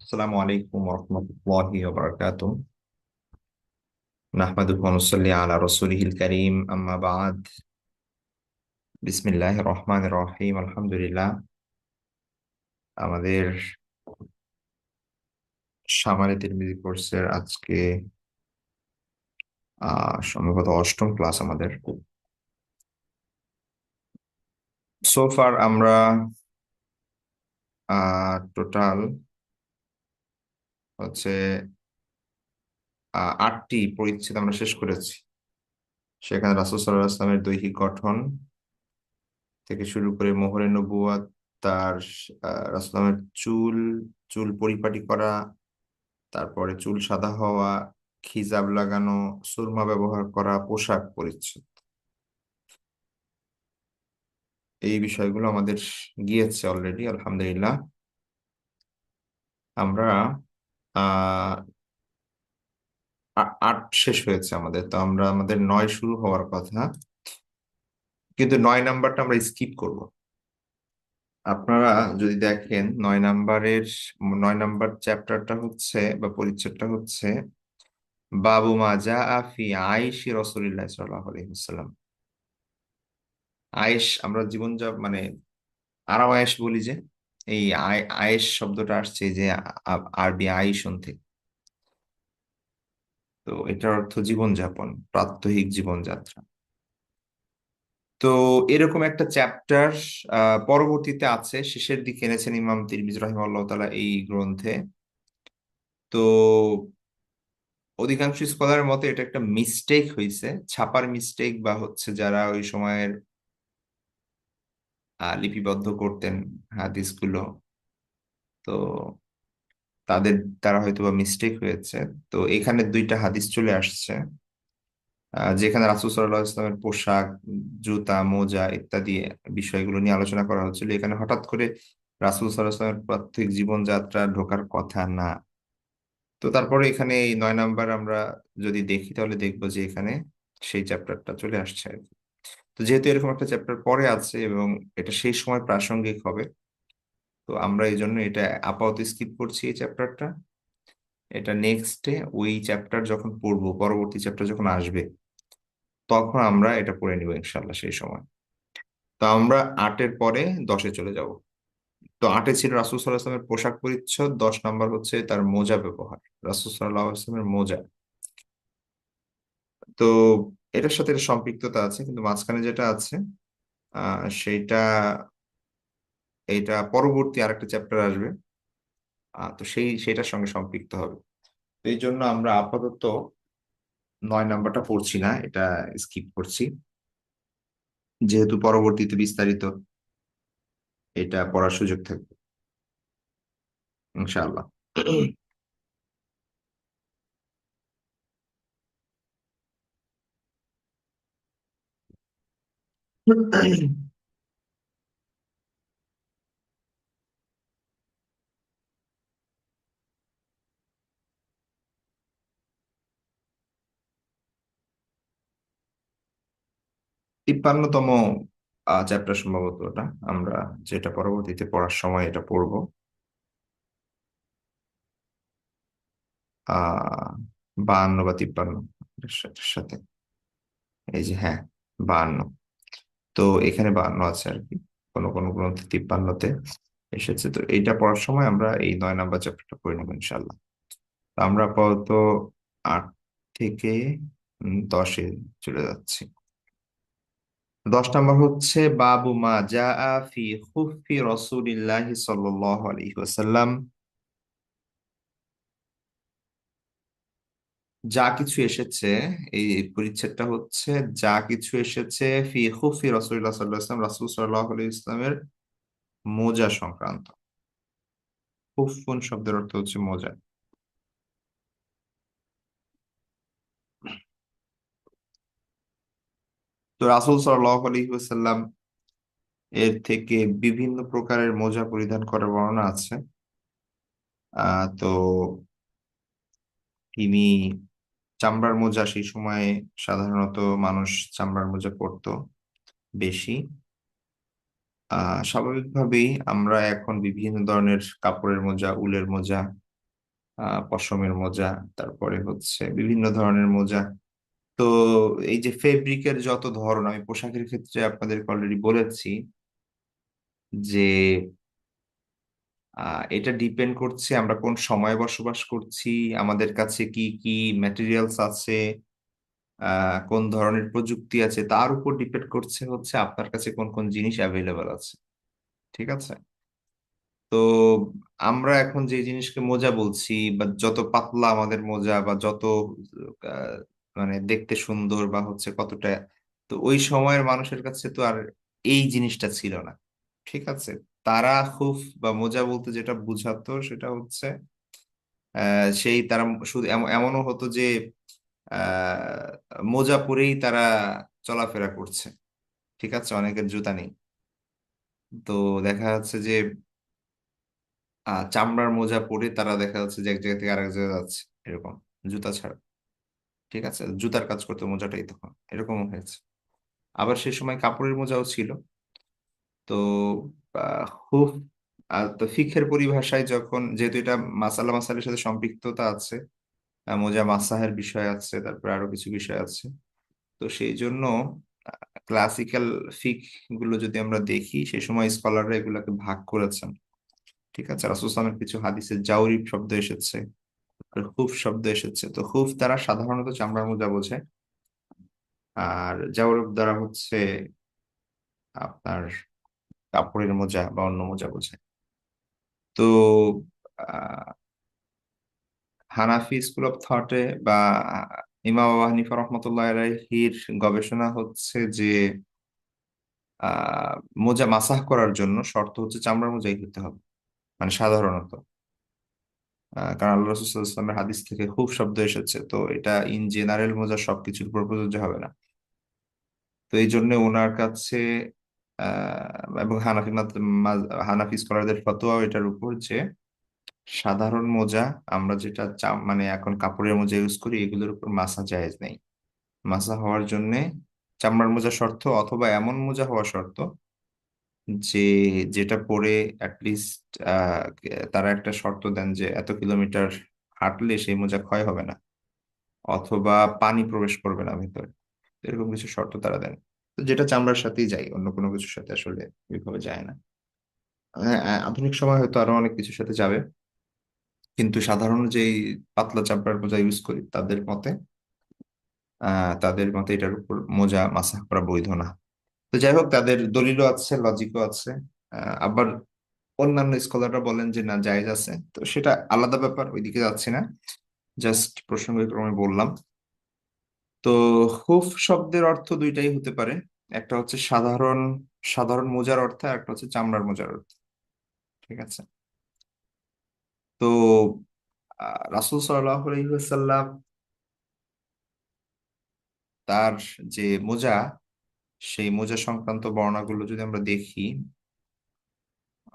আসসালামু আলাইকুম ওরহমতুল্লাহি ওবারাকাতুহ। নাহমাদুহু ওয়া নুসাল্লি আলা রাসূলিহিল কারীম, আম্মা বা'দ। বিসমিল্লাহির রহমানির রহিম। আলহামদুলিল্লাহ। আমাদের সামারি তিরমিজি কোর্সের আজকে সম্ভবত অষ্টম ক্লাস আমাদের। সোফার আমরা টোটাল হচ্ছে আটটি পরিচ্ছেদ আমরা শেষ করেছি। সেখানে রাসূল সাল্লাল্লাহু আলাইহি ওয়াসাল্লামের দৈহিক গঠন থেকে শুরু করে মোহরে নবুওয়াত, তার রাসূলের চুল চুল পরিপাটি করা, তারপরে চুল সাদা হওয়া, খিজাব লাগানো, সুরমা ব্যবহার করা, পোশাক পরিচ্ছদ, এই বিষয়গুলো আমাদের গিয়েছে অলরেডি আলহামদুলিল্লাহ। আমরা আহ আট শেষ হয়েছে আমাদের, তো আমরা আমাদের নয় শুরু হওয়ার কথা, কিন্তু নয় নাম্বারটা আমরা স্কিপ করব। আপনারা যদি দেখেন নয় নাম্বার চ্যাপ্টারটা হচ্ছে বা পরিচ্ছেদটা হচ্ছে বাবু মা জা ফি আইশি রাসূলিল্লাহ সাল্লাল্লাহু আলাইহি ওয়াসাল্লাম। আয়েশ আমরা জীবন যা মানে আরাম আয়েশ বলি যে, এই আয়েশ শব্দটা আসছে এই যে আরবি আইসন থেকে। তো এটার অর্থ জীবনযাপন, প্রাত্যহিক জীবনযাত্রা। তো এরকম একটা চ্যাপ্টার পরবর্তীতে আছে, শেষের দিকে এনেছেন ইমাম তিরমিজি রাহিমাহুল্লাহ তাআলা এই গ্রন্থে। তো অধিকাংশ স্কলারের মতে এটা একটা মিস্টেক হয়েছে, ছাপার মিস্টেক, বা হচ্ছে যারা ওই সময়ের লিপিবদ্ধ করতেন হাদিসগুলো, তো তাদের দ্বারা হয়তো বা মিস্টেক হয়েছে। তো এখানে দুইটা হাদিস চলে আসছে, যেখানে রাসূল সাল্লাল্লাহু আলাইহি ওয়াসাল্লামের পোশাক, জুতা, মোজা ইত্যাদি বিষয়গুলো নিয়ে আলোচনা করা হচ্ছিল। এখানে হঠাৎ করে রাসূল সাল্লাল্লাহু আলাইহি ওয়াসাল্লামের প্রাত্যহিক জীবনযাত্রা ঢোকার কথা না। তো তারপরে এখানে এই নয় নাম্বার আমরা যদি দেখি তাহলে দেখবো যে এখানে সেই চ্যাপ্টারটা চলে আসছে আর কি। তো যেহেতু এরকম একটা চ্যাপ্টার পরে আছে এবং এটা সেই সময় প্রাসঙ্গিক হবে, তো আমরা এই জন্য এটা আপাতত স্কিপ করছি এই চ্যাপ্টারটা। এটা নেক্সটে ওই চ্যাপ্টার যখন পড়বো, পরবর্তী চ্যাপ্টার যখন আসবে, তখন আমরা এটা পড়ে নিব ইনশাল্লাহ সেই সময়। তো আমরা আটের পরে দশে চলে যাব। তো আটে ছিল রাসূল সাল্লাল্লাহু আলাইহি ওয়াসাল্লামের পোশাক পরিচ্ছদ, 10 নাম্বার হচ্ছে তার মোজা ব্যবহার, রাসূল সাল্লাল্লাহু আলাইহি ওয়াসাল্লামের মোজা। তো এটার সাথে এটা সম্পৃক্ততা আছে, কিন্তু মাঝখানে যেটা আছে সেইটা, এইটা পরবর্তী আরেকটা চ্যাপ্টার আসবে, তো সেটার সঙ্গে সম্পৃক্ত হবে। তো এই জন্য আমরা আপাতত নয় নাম্বারটা পড়ছি না, এটা স্কিপ করছি, যেহেতু পরবর্তীতে বিস্তারিত এটা পড়ার সুযোগ থাকবে ইনশাআল্লাহ। তিপ্পান্নতম চ্যাপ্টার সম্ভবত ওটা, আমরা যেটা পরবর্তীতে পড়ার সময় এটা পড়বো। আহ 52 বা 53 এটার সাথে সাথে, এই যে হ্যাঁ, 52। তো এখানে 52 আছে আর কি, কোনো কোনো গ্রন্থে 53-তে এসেছে। তো এইটা পড়ার সময় আমরা এই 9 নাম্বার চ্যাপ্টারটা পড়ে নেবো ইনশাল্লাহ। তো আমরা আপাতত 8 থেকে 10-এ চলে যাচ্ছি। 10 নাম্বার হচ্ছে বাবু মা জা ফি খুফফি রাসূলিল্লাহি সাল্লাল্লাহু আলাইহি ওয়াসাল্লাম। যা কিছু এসেছে, এই পরিচ্ছেদটা হচ্ছে যা কিছু এসেছে ফি খুফফি রাসূলিল্লাহ সাল্লাল্লাহু আলাইহি ওয়াসাল্লাম, রাসূল সাল্লাল্লাহু আলাইহি ওয়াসাল্লামের মোজা সংক্রান্ত। খুফফুন শব্দের অর্থ হচ্ছে মোজা। তো রাসূল সাল্লাল্লাহু আলাইহি ওয়াসাল্লাম এর থেকে বিভিন্ন প্রকারের মোজা পরিধান করার বর্ণনা আছে। তো তিনি চামড়ার মোজা, সেই সময়ে সাধারণত মানুষ চামড়ার মোজা পরতো বেশি। স্বাভাবিকভাবেই আমরা এখন বিভিন্ন ধরনের কাপড়ের মোজা, উলের মোজা পশমের মোজা, তারপরে হচ্ছে বিভিন্ন ধরনের মোজা। তো এই যে ফেব্রিকের যত ধরন, আমি পোশাকের ক্ষেত্রে আপনাদেরকে অলরেডি বলেছি যে এটা ডিপেন্ড করছে আমরা কোন সময়ে বসবাস করছি, আমাদের কাছে কি কি ম্যাটেরিয়ালস আছে, কোন ধরনের প্রযুক্তি আছে, তার উপর ডিপেন্ড করছে হচ্ছে আপনার কাছে কোন কোন জিনিস অ্যাভেলেবল আছে। ঠিক আছে। তো আমরা এখন যে জিনিসকে মোজা বলছি, বা যত পাতলা আমাদের মোজা, বা যত আহ, মানে দেখতে সুন্দর বা হচ্ছে কতটা, তো ওই সময়ের মানুষের কাছে তো আর এই জিনিসটা ছিল না। ঠিক আছে। তারা খুব বা মোজা বলতে যেটা বুঝাতো সেটা হচ্ছে সেই তারা শুধু এমনও হতো যে মোজা পরেই তারা চলাফেরা করছে। ঠিক আছে, অনেকের জুতা নেই। তো দেখা যাচ্ছে যে চামড়ার মোজা পরে তারা দেখা যাচ্ছে যে এক জায়গা থেকে আরেক জায়গায় যাচ্ছে, এরকম, জুতা ছাড়া। ঠিক আছে, জুতার কাজ করতে মোজাটাই তখন এরকমও হয়েছে। আবার সে সময় কাপড়ের মোজাও ছিল। তো হুফ, তো ফিকহের পরিভাষায় যখন, যেহেতু এটা মাসালা মাসালের সাথে সম্পৃক্ততা আছে, মোজা মাসাহের বিষয় আছে, তারপর আরো কিছু বিষয় আছে। তো সেই জন্য ক্লাসিক্যাল ফিক গুলো যদি আমরা দেখি, সেই সময় স্কলাররা এগুলোকে ভাগ করেছেন। ঠিক আছে, রাসূল সাল্লাল্লাহু আলাইহি ওয়াসাল্লামের কিছু হাদিসে জাউরিব শব্দ এসেছে, আর হুফ শব্দ এসেছে। তো হুফ দ্বারা সাধারণত চামড়ার মোজা বোঝায়, আর জাউরিব দ্বারা হচ্ছে আপনার কাপড়ের মোজা বা অন্য মোজা বোঝায়। তো আহ, হানাফি স্কুল অফ থটে বা ইমাম আবু হানিফা রহমতুল্লাহ আলাইহির গবেষণা হচ্ছে যে আহ মোজা মাসাহ করার জন্য শর্ত হচ্ছে চামড়ার মোজাই হতে হবে, মানে সাধারণত। কারণ আল্লাহ রাসূল সাল্লাল্লাহু আলাইহি ওয়াসাল্লামের হাদিস থেকে খুব শব্দ এসেছে, তো এটা ইন জেনারেল মোজা সবকিছুর উপর প্রযোজ্য হবে না। তো এই জন্য ওনার কাছে এবং হানাফি স্কলারদের ফতোয়াও এটার উপর যে সাধারণ মোজা, আমরা যেটা মানে এখন কাপড়ের মোজা ইউজ করি, এগুলোর উপর মাসা জায়েজ নেই। মাসা হওয়ার জন্য চামড়ার মোজা শর্ত, অথবা এমন মোজা হওয়া শর্ত যে যেটা পরে অ্যাটলিস্ট তারা একটা শর্ত দেন যে এত কিলোমিটার হাঁটলে সেই মোজা ক্ষয় হবে না, অথবা পানি প্রবেশ করবে না ভিতরে। এরকম কিছু শর্ত তারা দেন। তো যেটা চামড়ার সাথেই যায়, অন্য কোনো কিছুর সাথে আসলে ওইভাবে যায় না। আধুনিক সময় হয়তো আরো অনেক কিছুর সাথে যাবে, কিন্তু সাধারণ যেই পাতলা চামড়ার মোজা ইউজ করি তাদের মতে এটার উপর মোজা মাসাহ করা বৈধ না। তো যাই হোক, তাদের দলিলও আছে, লজিকও আছে। আবার অন্যান্য স্কলাররা বলেন যে না, জায়েজ আছে। তো সেটা আলাদা ব্যাপার, ওইদিকে যাচ্ছি না, জাস্ট প্রসঙ্গক্রমে বললাম। তো হুফ শব্দের অর্থ দুইটাই হতে পারে। একটা হচ্ছে সাধারণ সাধারণ মোজার অর্থ, আর একটা হচ্ছে চামড়ার মোজার অর্থ। ঠিক আছে। তো রাসূল সাল্লাল্লাহু আলাইহি ওয়াসাল্লাম তার যে মোজা, সেই মোজা সংক্রান্ত বর্ণনাগুলো যদি আমরা দেখি,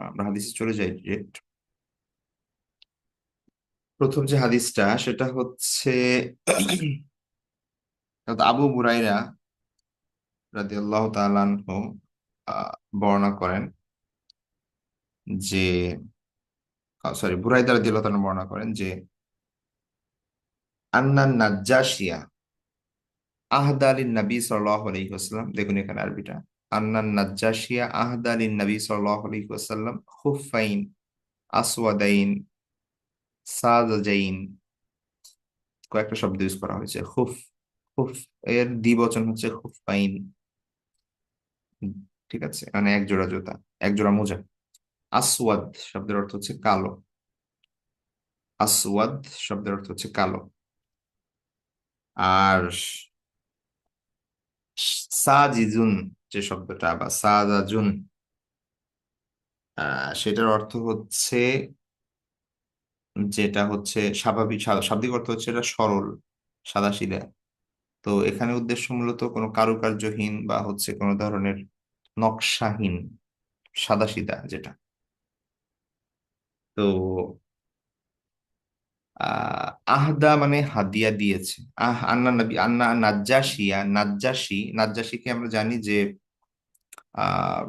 আমরা হাদিসে চলে যাই ডিরেক্ট। প্রথম যে হাদিসটা সেটা হচ্ছে আবু হুরায়রা রাদিয়াল্লাহু তাআলা আনহু আহ, বর্ণনা করেন যে, সরি, বুরাইদা রাদিয়াল্লাহু তাআলা বর্ণনা করেন যে আন্নান নাজ্জাশিয়া আহদা লিন নবী সাল্লাল্লাহু আলাইহি ওয়াসাল্লাম, দেখুন এখানে আরবিটা, আন্নান নাজ্জাশিয়া আহদা লিন নবী সাল্লাল্লাহু আলাইহি ওয়াসাল্লাম খুফাইন আসওয়াদাইন সাজাজাইন। কয়েকটা শব্দ ইউজ করা হয়েছে। খুফ, খুফ এর দ্বিবচন হচ্ছে খুফাইন। ঠিক আছে, মানে এক জোড়া জুতা, এক জোড়া মোজা। আসওয়াদ শব্দের অর্থ হচ্ছে কালো। আসওয়াদ শব্দের অর্থ হচ্ছে কালো। আর সাজিজুন যে শব্দটা, বা সাজাজুন, সেটার অর্থ হচ্ছে, যেটা হচ্ছে স্বাভাবিক, শাব্দিক অর্থ হচ্ছে এটা সরল, সাদাসিধা। তো এখানে উদ্দেশ্য মূলত কোনো কারুকার্যহীন বা হচ্ছে কোনো ধরনের নকশাহীন, সাদাসিধা যেটা। তো আহদা মানে হাদিয়া দিয়েছে। আন্না নবী, আন্না নাজ্জাশিয়া, নাজ্জাশিকে আমরা জানি যে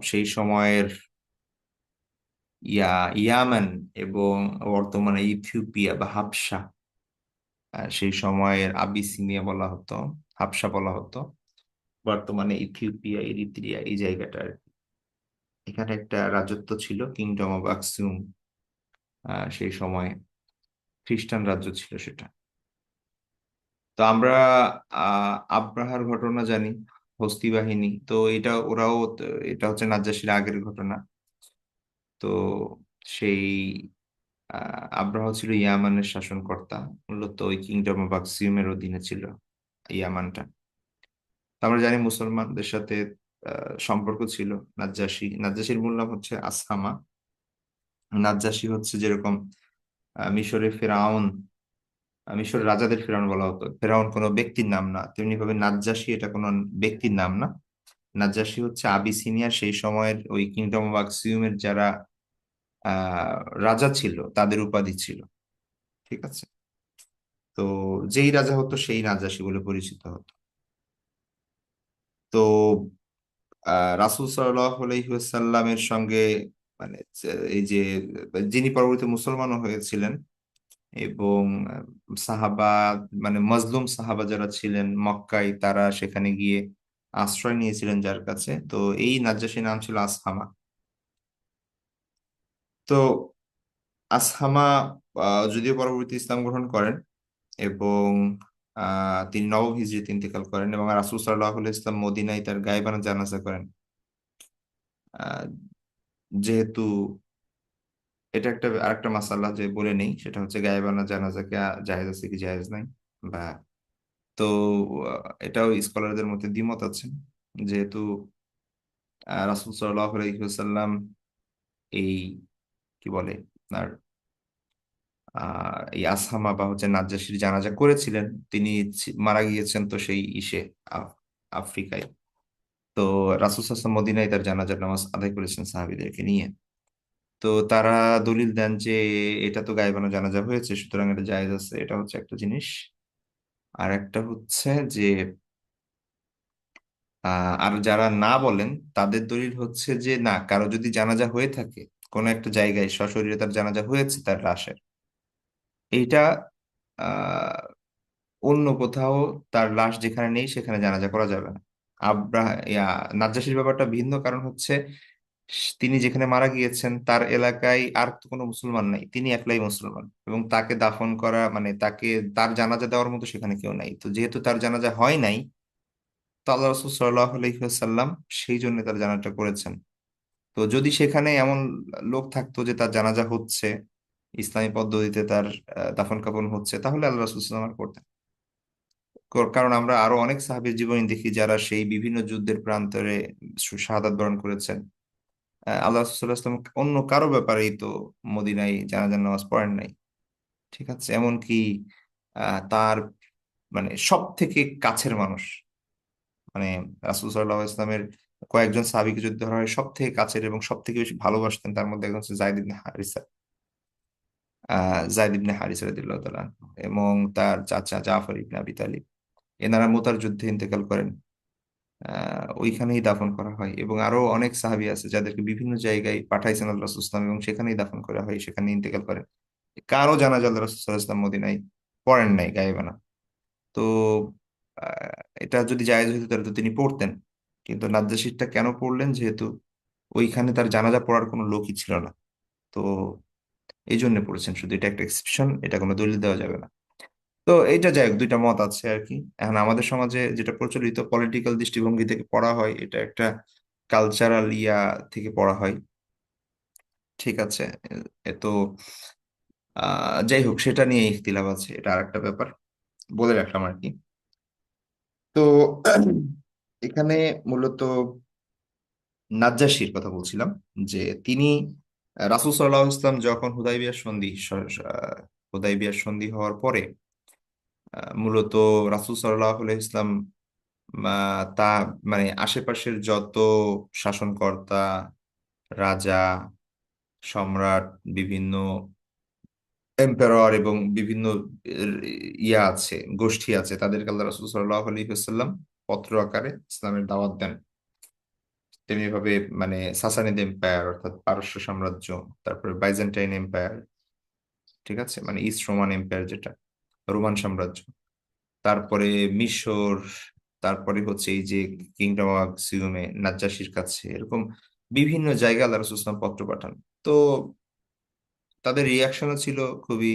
সেই সময়ের ইয়ামান এবং বর্তমানে ইথিওপিয়া বা হাবশা, সেই সময়ের আবিসিনিয়া বলা হতো, হাবশা বলা হতো, বর্তমানে ইথিওপিয়া এরিত্রিয়া এই জায়গাটার। এখানে একটা রাজত্ব ছিল, কিংডম অফ আকসুম। সেই সময় খ্রিস্টান রাজ্য ছিল সেটা। তো আমরা আব্রাহার ঘটনা জানি, হস্তি বাহিনী। তো এটা হচ্ছে নাজ্জাশীর আগের ঘটনা। তো সেই আব্রাহ ছিল ইয়ামানের শাসনকর্তা। মূলত ওই কিংডম অফ আকসিউমের অধীনে ছিল ইয়ামানটা। তো আমরা জানি মুসলমানদের সাথে সম্পর্ক ছিল নাজ্জাশীর মূল নাম হচ্ছে আসহামা। নাজ্জাশী হচ্ছে যেরকম মিশরের ফেরাউন, মিশরের রাজাদের ফেরাউন বলা হতো, ফেরাউন কোনো ব্যক্তির নাম না, তেমনি ভাবে নাজ্জাশী এটা কোনো ব্যক্তির নাম না। নাজ্জাশী হচ্ছে আবিসিনিয়া সেই সময়ের ওই কিংডম অফ আকসিউমের যারা আহ রাজা ছিল তাদের উপাধি ছিল। ঠিক আছে। তো যেই রাজা হতো সেই নাজ্জাশী বলে পরিচিত হতো। তো রাসূল সাল্লাল্লাহু আলাইহি ওয়াসাল্লামের সঙ্গে মানে এই যে যিনি পরবর্তী মুসলমানও হয়েছিলেন, এবং সাহাবা মানে মজলুম সাহাবা যারা ছিলেন মক্কায়, তারা সেখানে গিয়ে আশ্রয় নিয়েছিলেন যার কাছে। তো এই নাজ্জাশীর নাম ছিল আসহামা। তো আসহামা যদিও পরবর্তী ইসলাম গ্রহণ করেন, এবং তিনি নবম হিজরিতে ইন্তেকাল করেন, এবং রাসূল সাল্লাল্লাহু আলাইহি ওয়াসাল্লাম মদিনায় তার গায়বানা জানাজা করেন। আহ, যেহেতু এটা একটা আরেকটা মাসালা যে বলে নেই, সেটা হচ্ছে গায়েবানা জানাজাকে জায়েজ আছে কি জায়েজ নাই, বা তো এটাও স্কলারদের মধ্যে দ্বিমত আছে। যেহেতু রাসূল সাল্লাল্লাহু আলাইহি ওয়াসাল্লাম এই কি বলে আপনার এই আসহামা বা হচ্ছে নাজ্জাশীর জানাজা করেছিলেন, তিনি মারা গিয়েছেন তো সেই আফ- আফ্রিকায়। তো রাসূল সাল্লাল্লাহু আলাইহি ওয়াসাল্লাম মদিনায় তার জানাজার নামাজ আদায় করেছেন সাহাবীদেরকে নিয়ে। তো তারা দলিল দেন যে এটা তো গায়েবানা জানাজা হয়েছে, সুতরাং এটা জায়েজ আছে। এটা হচ্ছে একটা জিনিস। আর একটা হচ্ছে যে আর যারা না বলেন তাদের দলিল হচ্ছে যে না, কারো যদি জানাজা হয়ে থাকে কোনো একটা জায়গায়, সশরীরে তার জানাজা হয়েছে তার লাশের, এইটা আহ অন্য কোথাও তার লাশ যেখানে নেই সেখানে জানাজা করা যাবে না। নাজ্জাশীর ব্যাপারটা ভিন্ন, কারণ হচ্ছে তিনি যেখানে মারা গিয়েছেন তার এলাকায় আর তো কোনো মুসলমান নাই, তিনি একলাই মুসলমান, এবং তাকে দাফন করা মানে তার জানাজা দেওয়ার মতো সেখানে কেউ নাই। তো যেহেতু তার জানাজা হয় নাই, তো আল্লাহ রসুল সাল্লাহ আলহিহাসাল্লাম সেই জন্য তার জানাজা করেছেন। তো যদি সেখানে এমন লোক থাকতো যে তার জানাজা হচ্ছে, ইসলামী পদ্ধতিতে তার দাফন কাফন হচ্ছে, তাহলে আল্লাহ রসুল সাল্লাম আর করতেন। কারণ আমরা আরো অনেক সাহাবীর জীবনী দেখি যারা সেই বিভিন্ন যুদ্ধের প্রান্তরে শাহাদাত বরণ করেছেন। আল্লাহ রাসূলুল্লাহ সাল্লাল্লাহু আলাইহি ওয়াসাল্লাম অন্য কারো ব্যাপারেই তো মদিনায় জানাজার নামাজ পড়েন নাই। ঠিক আছে। এমনকি তার মানে সব থেকে কাছের মানুষ, মানে রাসূল সাল্লাল্লাহু আলাইহি ওয়াসাল্লামের কয়েকজন সাহাবীকে যদি ধরা হয়, সব থেকে কাছের এবং সব থেকে বেশি ভালোবাসতেন তার মধ্যে একজন হচ্ছে জায়দ ইবনে হারিসা রাদিয়াল্লাহু তাআলা আনহু, এবং তার চাচা জাফর ইবনে আবি তালিব। এনারা মুতার যুদ্ধে ইন্তেকাল করেন। ওইখানেই দাফন করা হয়। এবং আরো অনেক সাহাবী আছে যাদেরকে বিভিন্ন জায়গায় পাঠাইছেন আল্লাহ রাসূল সাল্লাল্লাহু আলাইহি ওয়াসাল্লাম, এবং সেখানেই দাফন করা হয়, সেখানে ইন্তেকাল করেন। কারো জানাজা আল্লাহ রাসূল সাল্লাল্লাহু আলাইহি ওয়াসাল্লাম মদিনায় পড়েন নাই গায়েবানা। তো এটা যদি জায়েজ হইতো তাহলে তো তিনি পড়তেন। কিন্তু নাজ্জাশীরটা কেন পড়লেন? যেহেতু ওইখানে তার জানাজা পড়ার কোনো লোকই ছিল না। তো এই জন্য পড়েছেন। শুধু এটা একটা এক্সেপশন, এটা কোনো দলিল দেওয়া যাবে না। তো এইটা যাই হোক, দুইটা মত আছে আর কি। এখন আমাদের সমাজে যেটা প্রচলিত পলিটিক্যাল দৃষ্টিভঙ্গি থেকে পড়া হয়, এটা একটা কালচারাল থেকে পড়া হয়। ঠিক আছে। তো যাই হোক, সেটা নিয়ে ইখতিলাফ আছে, এটা আর একটা ব্যাপার, বলে রাখলাম আর কি। তো এখানে মূলত নাজ্জাশীর কথা বলছিলাম, যে তিনি রাসূল সাল্লাল্লাহু আলাইহি ওয়াসাল্লাম যখন হুদাইবিয়ার সন্ধি হওয়ার পরে মূলত রাসূল সাল্লাল্লাহু আলাইহি ওয়াসাল্লাম তা মানে আশেপাশের যত শাসনকর্তা, রাজা, সম্রাট, বিভিন্ন এম্পারার এবং বিভিন্ন এর, আছে, গোষ্ঠী আছে, তাদেরকে আল্লাহ রাসূল সাল্লাল্লাহু আলাইহি ওয়াসাল্লাম পত্র আকারে ইসলামের দাওয়াত দেন। তেমনি ভাবে মানে সাসানিদ এম্পায়ার অর্থাৎ পারস্য সাম্রাজ্য, তারপরে বাইজেন্টাইন এম্পায়ার, ঠিক আছে, মানে ইস্ট রোমান এম্পায়ার যেটা, রোমান সাম্রাজ্য, তারপরে মিশর, তারপরে হচ্ছে এই যে কিংডম অফ সিউমে নাজ্জাশির কাছে, এরকম বিভিন্ন জায়গায় আল্লাহ রাসূল সাল্লাল্লাহু আলাইহি ওয়াসাল্লাম পত্র পাঠান। তো তাদের রিয়াকশনও ছিল খুবই,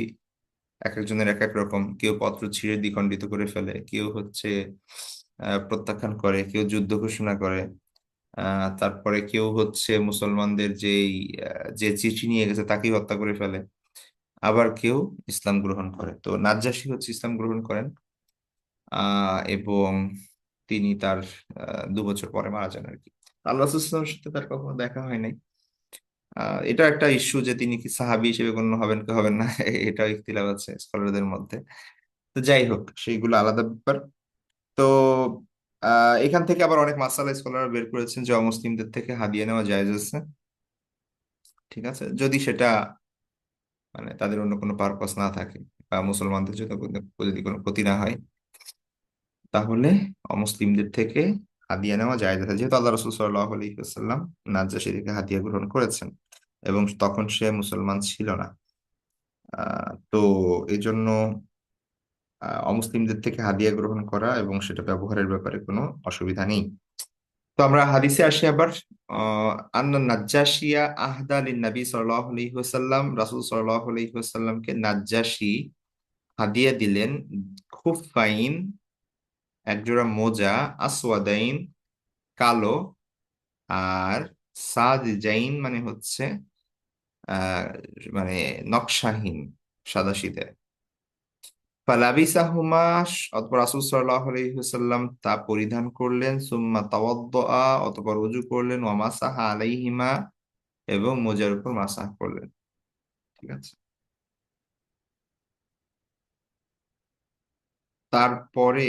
এক একজনের এক এক রকম। কেউ পত্র ছিঁড়ে দ্বিখণ্ডিত করে ফেলে, কেউ হচ্ছে প্রত্যাখ্যান করে, কেউ যুদ্ধ ঘোষণা করে, তারপরে কেউ হচ্ছে মুসলমানদের যে চিঠি নিয়ে গেছে তাকেই হত্যা করে ফেলে, আবার কেউ ইসলাম গ্রহণ করে। তো নাজ্জাশী হচ্ছে ইসলাম গ্রহণ করেন, এবং তিনি তার 2 বছর পরে মারা যান আর কি। আল্লাহ রাসূল সাল্লাল্লাহু আলাইহি ওয়াসাল্লামের সাথে তার কখনো দেখা হয় নাই। এটা একটা ইস্যু যে তিনি কি সাহাবী হিসেবে গণ্য হবেন কি হবেন না, এটাও ইখতিলাফ আছে স্কলারদের মধ্যে। তো যাই হোক, সেইগুলো আলাদা ব্যাপার। তো এখান থেকে আবার অনেক মাসালা স্কলার বের করেছেন যে অমুসলিমদের থেকে হাদিয়া নেওয়া জায়েজ আছে, ঠিক আছে, যদি সেটা মানে তাদের অন্য কোনো পারপাস না থাকে, বা মুসলমানদের যদি কোনো ক্ষতি না হয়, তাহলে অমুসলিমদের থেকে হাদিয়া নেওয়া জায়েজ আছে, যেহেতু আল্লাহ রসুল সাল্লাল্লাহু আলাইহি ওয়াসাল্লাম নাজ্জাশী থেকে হাদিয়া গ্রহণ করেছেন এবং তখন সে মুসলমান ছিল না। তো এই জন্য অমুসলিমদের থেকে হাদিয়া গ্রহণ করা এবং সেটা ব্যবহারের ব্যাপারে কোনো অসুবিধা নেই। তো আমরা হাদিসে আসি আবার। আন্না নাজ্জাশিয়া আহদা লিন নবী সাল্লাল্লাহু আলাইহি ওয়াসাল্লাম, রাসূল সাল্লাল্লাহু আলাইহি ওয়াসাল্লামকে নাজ্জাশী হাদিয়া দিলেন খুফাইন, একজোড়া মোজা, আসওয়াদাইন, কালো, আর সাদিজাইন মানে হচ্ছে আহ মানে নকশাহীন, সাদাসিধে। ফালাবিসাহুমা, অতঃপর রাসূল সাল্লাল্লাহু আলাইহি ওয়াসাল্লাম তা পরিধান করলেন, সুম্মা তাওয়াদ্দা, অতঃপর ওযু করলেন, ওয়া মাসাহা আলাইহিমা, এবং মোজার উপর মাসাহ করলেন, ঠিক আছে। তারপরে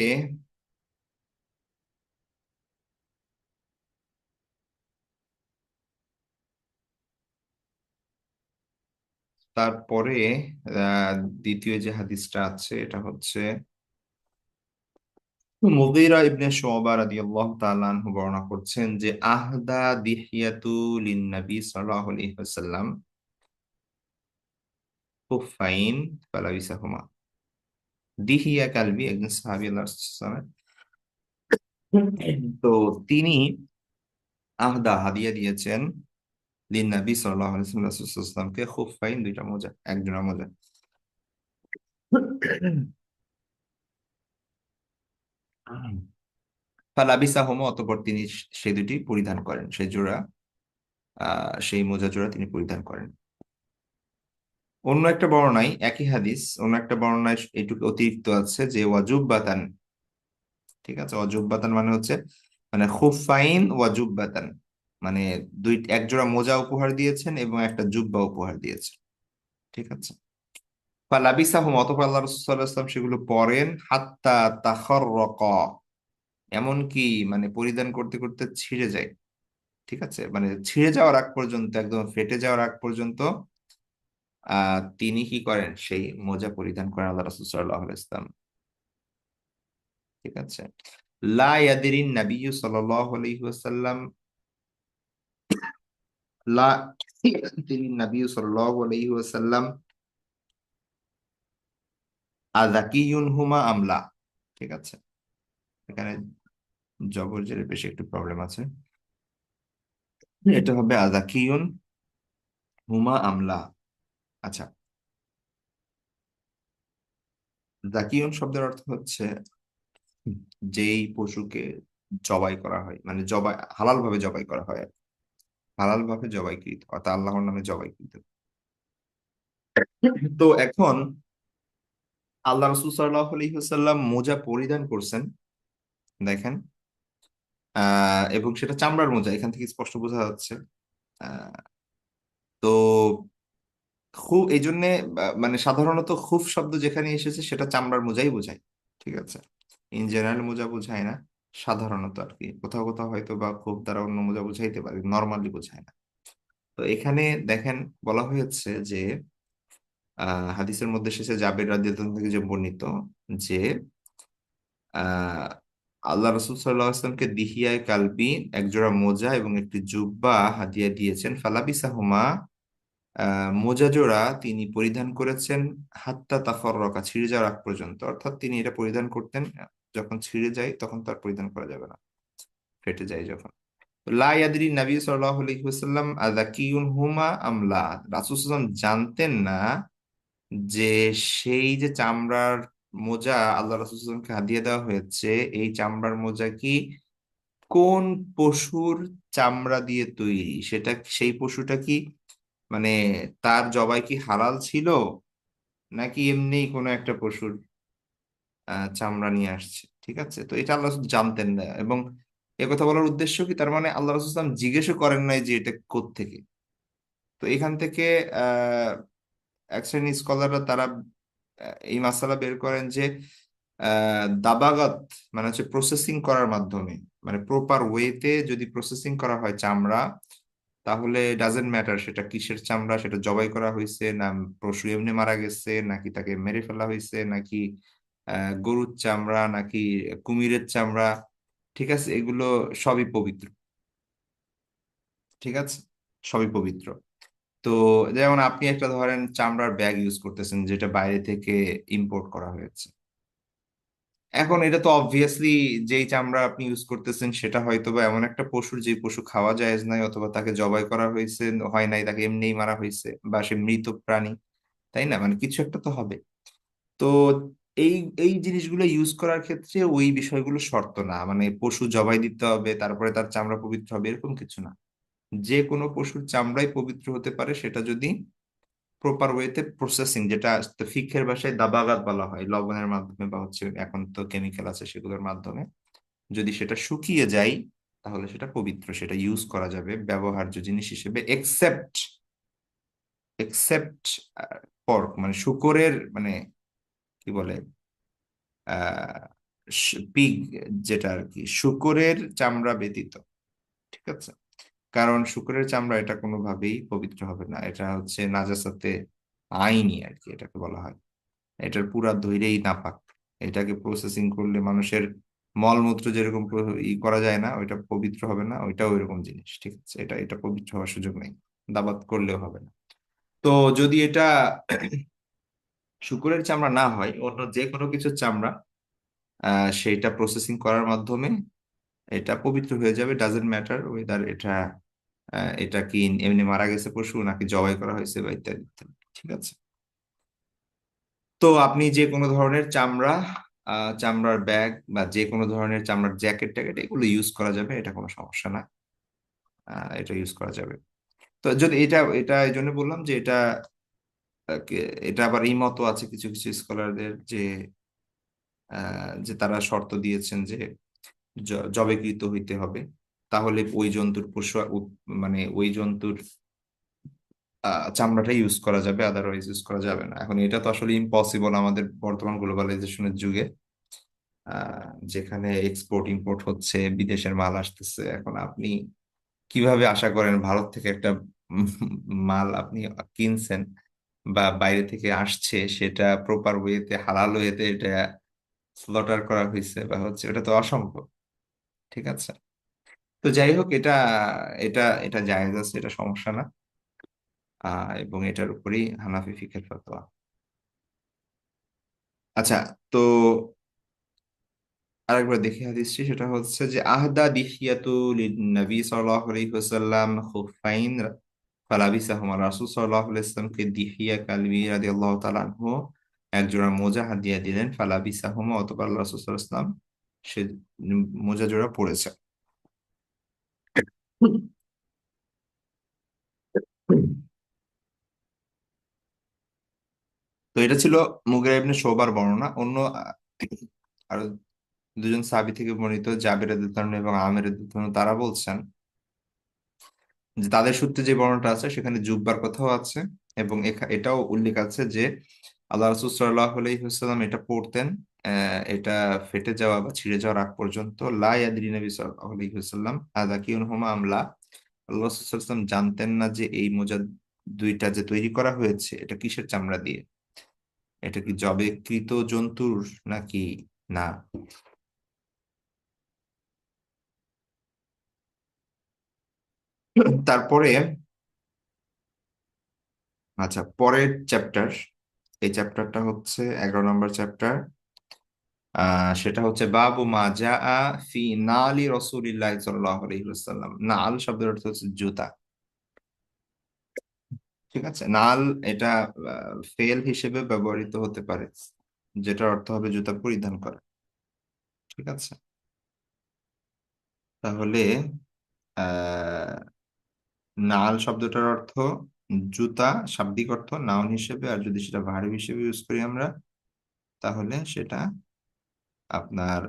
তারপরে আহ দ্বিতীয় যে হাদিসটা আছে এটা হচ্ছে মুগীরা ইবনে শুআবা রাদিয়াল্লাহু তাআলা আনহু বর্ণনা করছেন যে আহদা দিহিয়াতু লিন নবী সাল্লাল্লাহু আলাইহি ওয়াসাল্লাম খুফাইন ফালাবিসাহুমা। দিহিয়া কালবি একজন সাহাবী আল্লাহ রাসূল সাল্লাল্লাহু আলাইহি ওয়াসাল্লাম, তো তিনি আহদা হাদিয়া দিয়েছেন লিন নবী সাল্লাল্লাহু আলাইহি ওয়াসাল্লাম, রাসূল সাল্লাল্লাহু আলাইহি ওয়াসাল্লামকে খুফাইন, দুইটা মোজা, একজোড়া মোজা। ফালাবিসাহুমা, অতঃপর তিনি সেই দুটি পরিধান করেন, সেই জোড়া, সেই মোজা জোড়া তিনি পরিধান করেন। অন্য একটা বর্ণনায় একই হাদিস, অন্য একটা বর্ণনায় এইটুকু অতিরিক্ত আছে যে ওয়াজুব্বাতান, ঠিক আছে, ওয়াজুব্বাতান মানে হচ্ছে মানে খুফাইন ওয়াজুব্বাতান, মানে এক জোড়া মোজা উপহার দিয়েছেন এবং একটা জুব্বা উপহার দিয়েছেন, ঠিক আছে। ফালাবিসাহুম, অতঃপর আল্লাহ রাসূল সাল্লাল্লাহু আলাইহি ওয়াসাল্লাম সেগুলো পরেন, হাত্তা তাখাররাকা, এমনকি মানে পরিধান করতে করতে ছিঁড়ে যায়, ঠিক আছে, মানে ছিঁড়ে যাওয়ার আগ পর্যন্ত, একদম ফেটে যাওয়ার আগ পর্যন্ত তিনি কি করেন, সেই মোজা পরিধান করেন আল্লাহ রাসূল সাল্লাল্লাহু আলাইহি ওয়াসাল্লাম, ঠিক আছে। লা ইয়াদরিন নাবিয়্যু সাল্লাল্লাহু আলাইহি ওয়াসাল্লাম, লা ইয়াদরিন নাবিয়্যু সাল্লাল্লাহু আলাইহি ওয়াসাল্লাম আযাকিয়ুন হুমা আমলা, ঠিক আছে, এখানে জবর জেরের বেশি একটু প্রবলেম আছে, এটা হবে আযাকিয়ুন হুমা আমলা। আচ্ছা, জাকিয়ুন শব্দের অর্থ হচ্ছে যেই পশুকে জবাই করা হয়, মানে জবাই হালাল ভাবে জবাই করা হয়, হালাল ভাবে জবাইকৃত অর্থাৎ আল্লাহর নামে জবাইকৃত। তো এখন আল্লাহ রসুল সাল্লাহ আলহিহাল্লাম মোজা পরিধান করছেন, দেখেন, এবং সেটা চামড়ার মোজা, এখান থেকে স্পষ্ট বোঝা যাচ্ছে। আহ, তো খুব এই জন্যে মানে সাধারণত খুব শব্দ যেখানে এসেছে সেটা চামড়ার মোজাই বোঝায়, ঠিক আছে, ইন জেনারেল মোজা বোঝায় না, সাধারণত আর কি, কোথাও কোথাও হয়তো বা খুব দ্বারা অন্য মোজা বোঝাইতে পারে, নর্মালি বোঝায় না। তো এখানে দেখেন বলা হয়েছে যে হাদিসের মধ্যে শেষে জাবের রাদিয়াল্লাহু আনহু থেকে যে বর্ণিত যে আল্লাহ রসুল সাল্লাহ আসলামকে দিহিয়ায় কালবি, একজোড়া মোজা এবং একটি জুব্বা হাদিয়া দিয়েছেন। ফালাবিসাহুমা, মোজা জোড়া তিনি পরিধান করেছেন হাত্তা তাফাররাকা, ছিঁড়ে যাওয়ার আগ পর্যন্ত। অর্থাৎ তিনি এটা পরিধান করতেন, যখন ছিঁড়ে যায় তখন তার পরিধান করা যাবে না, ফেটে যায় যখন। লা ইয়াদরি নবী সাল্লাল্লাহু আলাইহি ওয়াসাল্লাম আযাকিয়ুন হুমা আম লা, রাসূল সাল্লাল্লাহু আলাইহি ওয়াসাল্লাম জানতেন না যে সেই যে চামড়ার মোজা আল্লাহ রাসূল সাল্লাল্লাহু আলাইহি ওয়াসাল্লামকে হাদিয়া দেওয়া হয়েছে, এই চামড়ার মোজা কি কোন পশুর চামড়া দিয়ে তৈরি। সেটা সেই পশুটা কি মানে তার জবাই কি হালাল ছিল, নাকি এমনি কোনো একটা পশুর চামড়া নিয়ে আসছে। ঠিক আছে, তো এটা আল্লাহ রাসূল জানতেন না। এবং কথা বলার উদ্দেশ্য কি, তার মানে আল্লাহ রাসূল সাল্লাল্লাহু আলাইহি ওয়াসাল্লাম জিজ্ঞেসও করেন নাই যে এটা কোত্থেকে। তো এখান থেকে আহ এক শ্রেণীর স্কলাররা তারা এই মাসালা বের করেন যে দাবাগত মানে হচ্ছে প্রসেসিং করার মাধ্যমে, মানে প্রপার ওয়েতে যদি প্রসেসিং করা হয় চামড়া, তাহলে ডাজেন্ট ম্যাটার সেটা কিসের চামড়া, সেটা জবাই করা হয়েছে না পশু এমনি মারা গেছে, নাকি তাকে মেরে ফেলা হয়েছে, নাকি গরুর চামড়া, নাকি কুমিরের চামড়া। ঠিক আছে, এগুলো সবই পবিত্র। ঠিক আছে, সবই পবিত্র। তো যেমন আপনি একটা ধরেন চামড়ার ব্যাগ ইউজ করতেছেন যেটা বাইরে থেকে ইম্পোর্ট করা হয়েছে। এখন এটা তো অবভিয়াসলি যেই চামড়া আপনি ইউজ করতেছেন সেটা হয়তো বা এমন একটা পশুর, যে পশু খাওয়া যায় নাই, অথবা তাকে জবাই করা হয়েছে হয় নাই, তাকে এমনিই মারা হয়েছে, বা সে মৃত প্রাণী। তাই না, মানে কিছু একটা তো হবে। তো এই এই জিনিসগুলো ইউজ করার ক্ষেত্রে ওই বিষয়গুলো শর্ত না, মানে পশু জবাই দিতে হবে তারপরে তার চামড়া পবিত্র হবে এরকম কিছু না। যে কোনো পশুর চামড়াই পবিত্র হতে পারে, সেটা যদি প্রপার ওয়েতে প্রসেসিং, যেটা ফিকের ভাষায় দাবাগাত বলা হয়, লবণের মাধ্যমে বা হচ্ছে এখন তো কেমিক্যাল আছে সেগুলোর মাধ্যমে যদি সেটা শুকিয়ে যায়, তাহলে সেটা পবিত্র, সেটা ইউজ করা যাবে ব্যবহার্য জিনিস হিসেবে। এক্সেপ্ট পর্ক, মানে শুকরের, মানে কি বলে, আহ পিগ, যেটা আর কি শুকরের চামড়া ব্যতীত। ঠিক আছে, কারণ শুকরের চামড়া এটা কোনোভাবেই পবিত্র হবে না, এটা হচ্ছে নাজাসাতে আইনি আর কি এটাকে বলা হয়। এটার পুরা ধৈর্যই নাপাক। এটাকে প্রসেসিং করলে মানুষের মলমূত্র যেরকম করা যায় না, ওইটা পবিত্র হবে না, ওইটাও ওইরকম জিনিস। ঠিক আছে, এটা এটা পবিত্র হওয়ার সুযোগ নেই, দাবাত করলেও হবে না। তো যদি এটা শুকরের চামড়া না হয়, অন্য যে কোনো কিছুর চামড়া, সেইটা প্রসেসিং করার মাধ্যমে এটা পবিত্র হয়ে যাবে। ডাজেন্ট ম্যাটার ওয়েদার এটা এটা কি এমনি মারা গেছে পশু, নাকি জবাই করা হয়েছে, বা ইত্যাদি ইত্যাদি। ঠিক আছে, তো আপনি যে কোনো ধরনের চামড়া, চামড়ার ব্যাগ বা যে কোনো ধরনের চামড়ার জ্যাকেট ট্যাকেট এগুলো ইউজ করা যাবে, এটা কোনো সমস্যা না। এটা ইউজ করা যাবে। তো যদি এটা এটা এই জন্য বললাম যে এটা এটা আবার এই মতো আছে কিছু কিছু স্কলারদের যে যে তারা শর্ত দিয়েছেন যে জবেকৃত হইতে হবে, তাহলে ওই জন্তুর মানে ওই জন্তুর চামড়াটা ইউজ করা যাবে, আদারওয়াইজ ইউজ করা যাবে না। এখন এটা তো আসলে ইম্পসিবল আমাদের বর্তমান গ্লোবালাইজেশনের যুগে, যেখানে এক্সপোর্ট ইম্পোর্ট হচ্ছে, বিদেশের মাল আসতেছে। এখন আপনি কিভাবে আশা করেন ভারত থেকে একটা উম মাল আপনি কিনছেন বা বাইরে থেকে আসছে, সেটা প্রপার ওয়েতে হালাল ওয়েতে এটা স্লটার করা হয়েছে বা হচ্ছে, এটা তো অসম্ভব। ঠিক আছে, তো যাই হোক, এটা এটা এটা জায়েজ আছে, এটা সমস্যা না। এবং এটার উপরই হানাফি ফিকহের ফতোয়া। আচ্ছা, তো আরেকবার দেখি হাদিসটি, সেটা হচ্ছে যে আহদা দিহিয়াতু নবী সাল্লাল্লাহু আলাইহি ওয়াসাল্লাম খুফাইন ফালাবিসাহুমা, রাসূল সাল্লাল্লাহু আলাইহি ওয়াসাল্লামকে দিহিয়া কালবি রাদিয়াল্লাহু তাআলা আনহু এক জোড়া মোজা হাদিয়া দিলেন। ফালাবিসাহুমা, অতঃপর আল্লাহ রাসূল সাল্লাল্লাহু আলাইহি ওয়াসাল্লাম সে মোজা জোড়া পরেছে। তো এটা ছিল মুগিরা ইবনে শুবার বর্ণনা। অন্য আরো দুজন সাহাবী থেকে বর্ণিত, জাবের রাদিয়াল্লাহু আনহু এবং আমির রাদিয়াল্লাহু আনহু, তারা বলছেন যে তাদের সূত্রে যে বর্ণনাটা আছে সেখানে জুব্বার কথাও আছে, এবং এটাও উল্লেখ আছে যে আল্লাহ রাসূল সাল্লাল্লাহু আলাইহি ওয়াসাল্লাম এটা পড়তেন এটা ফেটে যাওয়া বা ছিঁড়ে যাওয়ার আগ পর্যন্ত। লা ইয়াদরি নবী সাল্লাল্লাহু আলাইহি ওয়াসাল্লাম আযা কিউন হুমা আমলা, আল্লাহ রাসূল সাল্লাল্লাহু আলাইহি ওয়াসাল্লাম জানতেন না যে এই মোজা দুইটা যে তৈরি করা হয়েছে এটা কিসের চামড়া দিয়ে, এটা কি জবেকৃত জন্তুর নাকি না। তারপরে আচ্ছা, পরের চ্যাপ্টার, এই চ্যাপ্টারটা হচ্ছে 11 নম্বর চ্যাপ্টার। সেটা হচ্ছে বাবু মা জাআ ফি নালি রাসূলিল্লাহ সাল্লাল্লাহু আলাইহি ওয়াসাল্লাম। নাল শব্দের অর্থ হচ্ছে জুতা। ঠিক আছে, নাল এটা ফেল হিসেবে ব্যবহৃত হতে পারে, যেটার অর্থ হবে জুতা পরিধান করা। ঠিক আছে, তাহলে আহ নাল শব্দটার অর্থ জুতা, শাব্দিক অর্থ নাউন হিসেবে। আর যদি সেটা ভার্ব হিসেবে ইউজ করি আমরা, তাহলে সেটা আপনার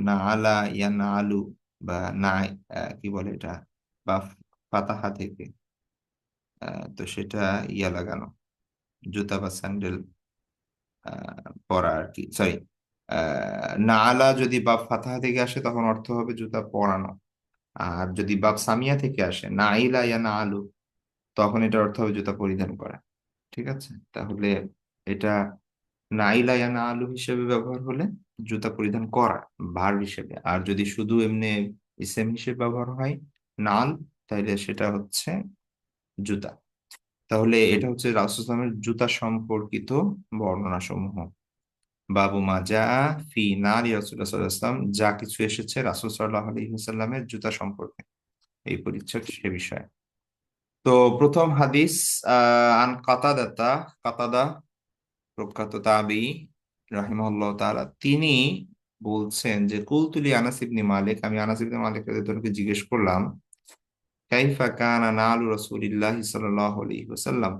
নালা ইয়া নালু, বা নাই, কি বলে এটা, বা ফাতাহা থেকে, তো সেটা ইয়া লাগানো, জুতা বা স্যান্ডেল পরা আর কি। সরি, নালা যদি বাপ ফাতাহা থেকে আসে তখন অর্থ হবে জুতা পরানো। আর যদি বাপ সামিয়া থেকে আসে, নাইলা ইয়া না আলু, তখন এটার অর্থ হবে জুতা পরিধান করা। ঠিক আছে, তাহলে এটা নাইলা ইয়া না আলু হিসেবে ব্যবহার হলে জুতা পরিধান করা ভার হিসেবে। আর যদি শুধু এমনি ইসেম হিসেবে ব্যবহার হয় নাল, তাহলে সেটা হচ্ছে জুতা। তাহলে এটা হচ্ছে রাসূলুল্লাহ সাল্লাল্লাহু আলাইহি ওয়াসাল্লামের জুতা সম্পর্কিত বর্ণনা সমূহ। বাবু মা জা ফি নারি রাসূলুল্লাহ সাল্লাল্লাহু আলাইহি ওয়াসাল্লাম, যা কিছু এসেছে রাসূল সাল্লাল্লাহু আলাইহি ওয়াসাল্লামের জুতা সম্পর্কে, এই পরিচ্ছেদ সে বিষয়ে। তো প্রথম হাদিস, আন কাতাদাতা, কাতাদা প্রখ্যাত তাবেঈ রাহিমাহুল্লাহ তাআলা, তিনি বলছেন যে কুলতুলি আনাস ইবনে মালিক, আমি আনাস ইবনে মালিক রাদিয়াল্লাহু জিজ্ঞেস করলাম, কাইফা কানা নালু রাসূলিল্লাহি সাল্লাল্লাহু আলাইহি ওয়াসাল্লাম,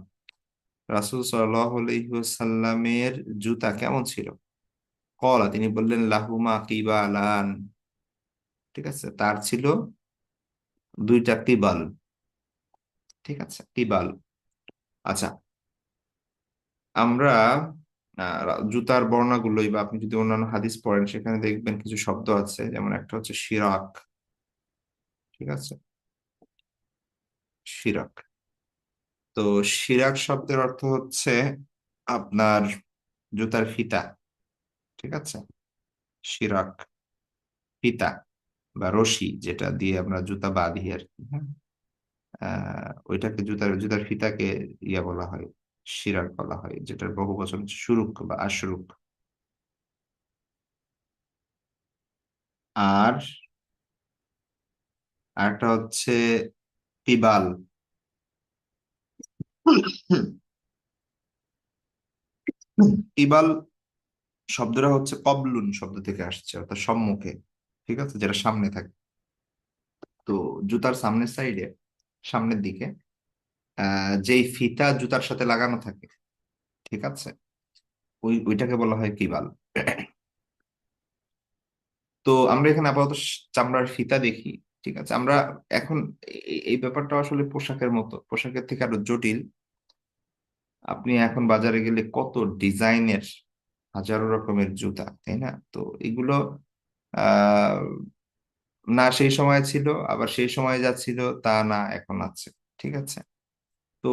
রাসূল সাল্লাল্লাহু আলাইহি ওয়াসাল্লামের জুতা কেমন ছিল। কলা, তিনি বললেন, লাহুমা কিবালান, ঠিক আছে, তার ছিল দুইটা কিবাল। ঠিক আছে, কিবাল। আচ্ছা, আমরা জুতার বর্ণনাগুলোই, বা আপনি যদি অন্যান্য হাদিস পড়েন সেখানে দেখবেন কিছু শব্দ আছে, যেমন একটা হচ্ছে শিরাক। ঠিক আছে, শিরাক। তো শিরাক শব্দের অর্থ হচ্ছে আপনার জুতার ফিতা। ঠিক আছে, শিরাক, ফিতা বা রশি, যেটা দিয়ে আমরা জুতা বাঁধি আর কি, হ্যাঁ। ওইটাকে জুতার জুতার ফিতাকে ইয়া বলা হয়, শিরাক বলা হয়, যেটার বহু বচন হচ্ছে সুরুক বা আশরুক। আর আরেকটা হচ্ছে তিবাল। তিবাল শব্দটা হচ্ছে কবলুন শব্দ থেকে আসছে, অর্থাৎ সম্মুখে। ঠিক আছে, যেটা সামনে থাকে। তো জুতার সামনের সাইডে, সামনের দিকে যেই ফিতা জুতার সাথে লাগানো থাকে, ঠিক আছে, ওইটাকে বলা হয় কিবাল। তো আমরা এখানে আপাতত চামড়ার ফিতা দেখি। ঠিক আছে, আমরা এখন এই ব্যাপারটা আসলে পোশাকের মতো, পোশাকের থেকে আরো জটিল। আপনি এখন বাজারে গেলে কত ডিজাইনের হাজারো রকমের জুতা, তাই না? তো এগুলো আহ না সেই সময় ছিল, আবার সেই সময় যা ছিল তা না এখন আছে। ঠিক আছে, তো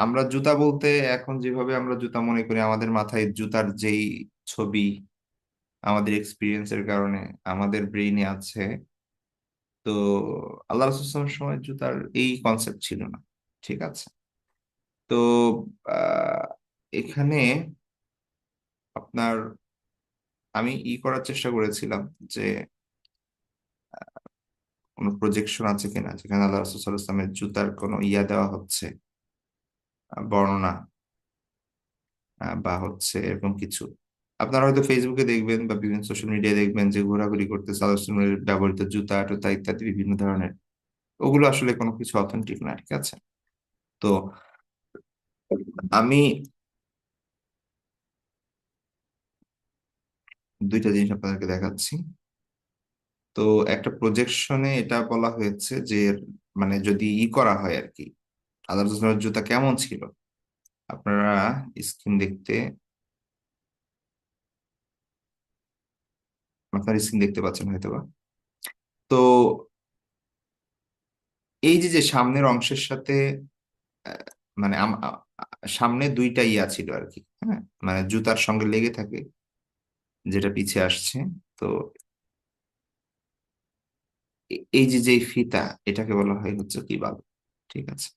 আমরা জুতা বলতে এখন যেভাবে আমরা জুতা মনে করি, আমাদের মাথায় জুতার যেই ছবি আমাদের এক্সপিরিয়েন্সের কারণে আমাদের ব্রেইনে আছে, তো আল্লাহ রাসূলের সময় জুতার এই কনসেপ্ট ছিল না। ঠিক আছে, তো আহ, এখানে আপনার আমি করার চেষ্টা করেছিলাম যে কোনো প্রজেকশন আছে কিনা যেখানে আল্লাহ রাসূল সাল্লাল্লাহু আলাইহি ওয়াসাল্লামের জুতার কোনো ইয়া দেওয়া হচ্ছে, বর্ণনা, বা হচ্ছে এরকম কিছু। আপনারা হয়তো ফেসবুকে দেখবেন বা বিভিন্ন সোশ্যাল মিডিয়ায় দেখবেন যে ঘোরাঘুরি করতে সাল্লাল্লাহু আলাইহি ওয়াসাল্লামের ব্যবহৃত জুতা টুতা ইত্যাদি বিভিন্ন ধরনের, ওগুলো আসলে কোনো কিছু অথেন্টিক না। ঠিক আছে, তো আমি দুইটা জিনিস আপনাদেরকে দেখাচ্ছি। তো একটা প্রজেকশনে এটা বলা হয়েছে যে, মানে যদি করা হয় আর কি, আল্লাহ রাসূলের জুতা কেমন ছিল, আপনারা স্ক্রিন দেখতে, আপনার স্ক্রিন দেখতে পাচ্ছেন হয়তোবা। তো এই যে যে সামনের অংশের সাথে আহ, মানে সামনে দুইটা ইয়া ছিল আর কি, হ্যাঁ, মানে জুতার সঙ্গে লেগে থাকে, যেটা পিছে আসছে। তো এই যে যে ফিতা, এটাকে বলা হয় হচ্ছে কিবাল। ঠিক আছে।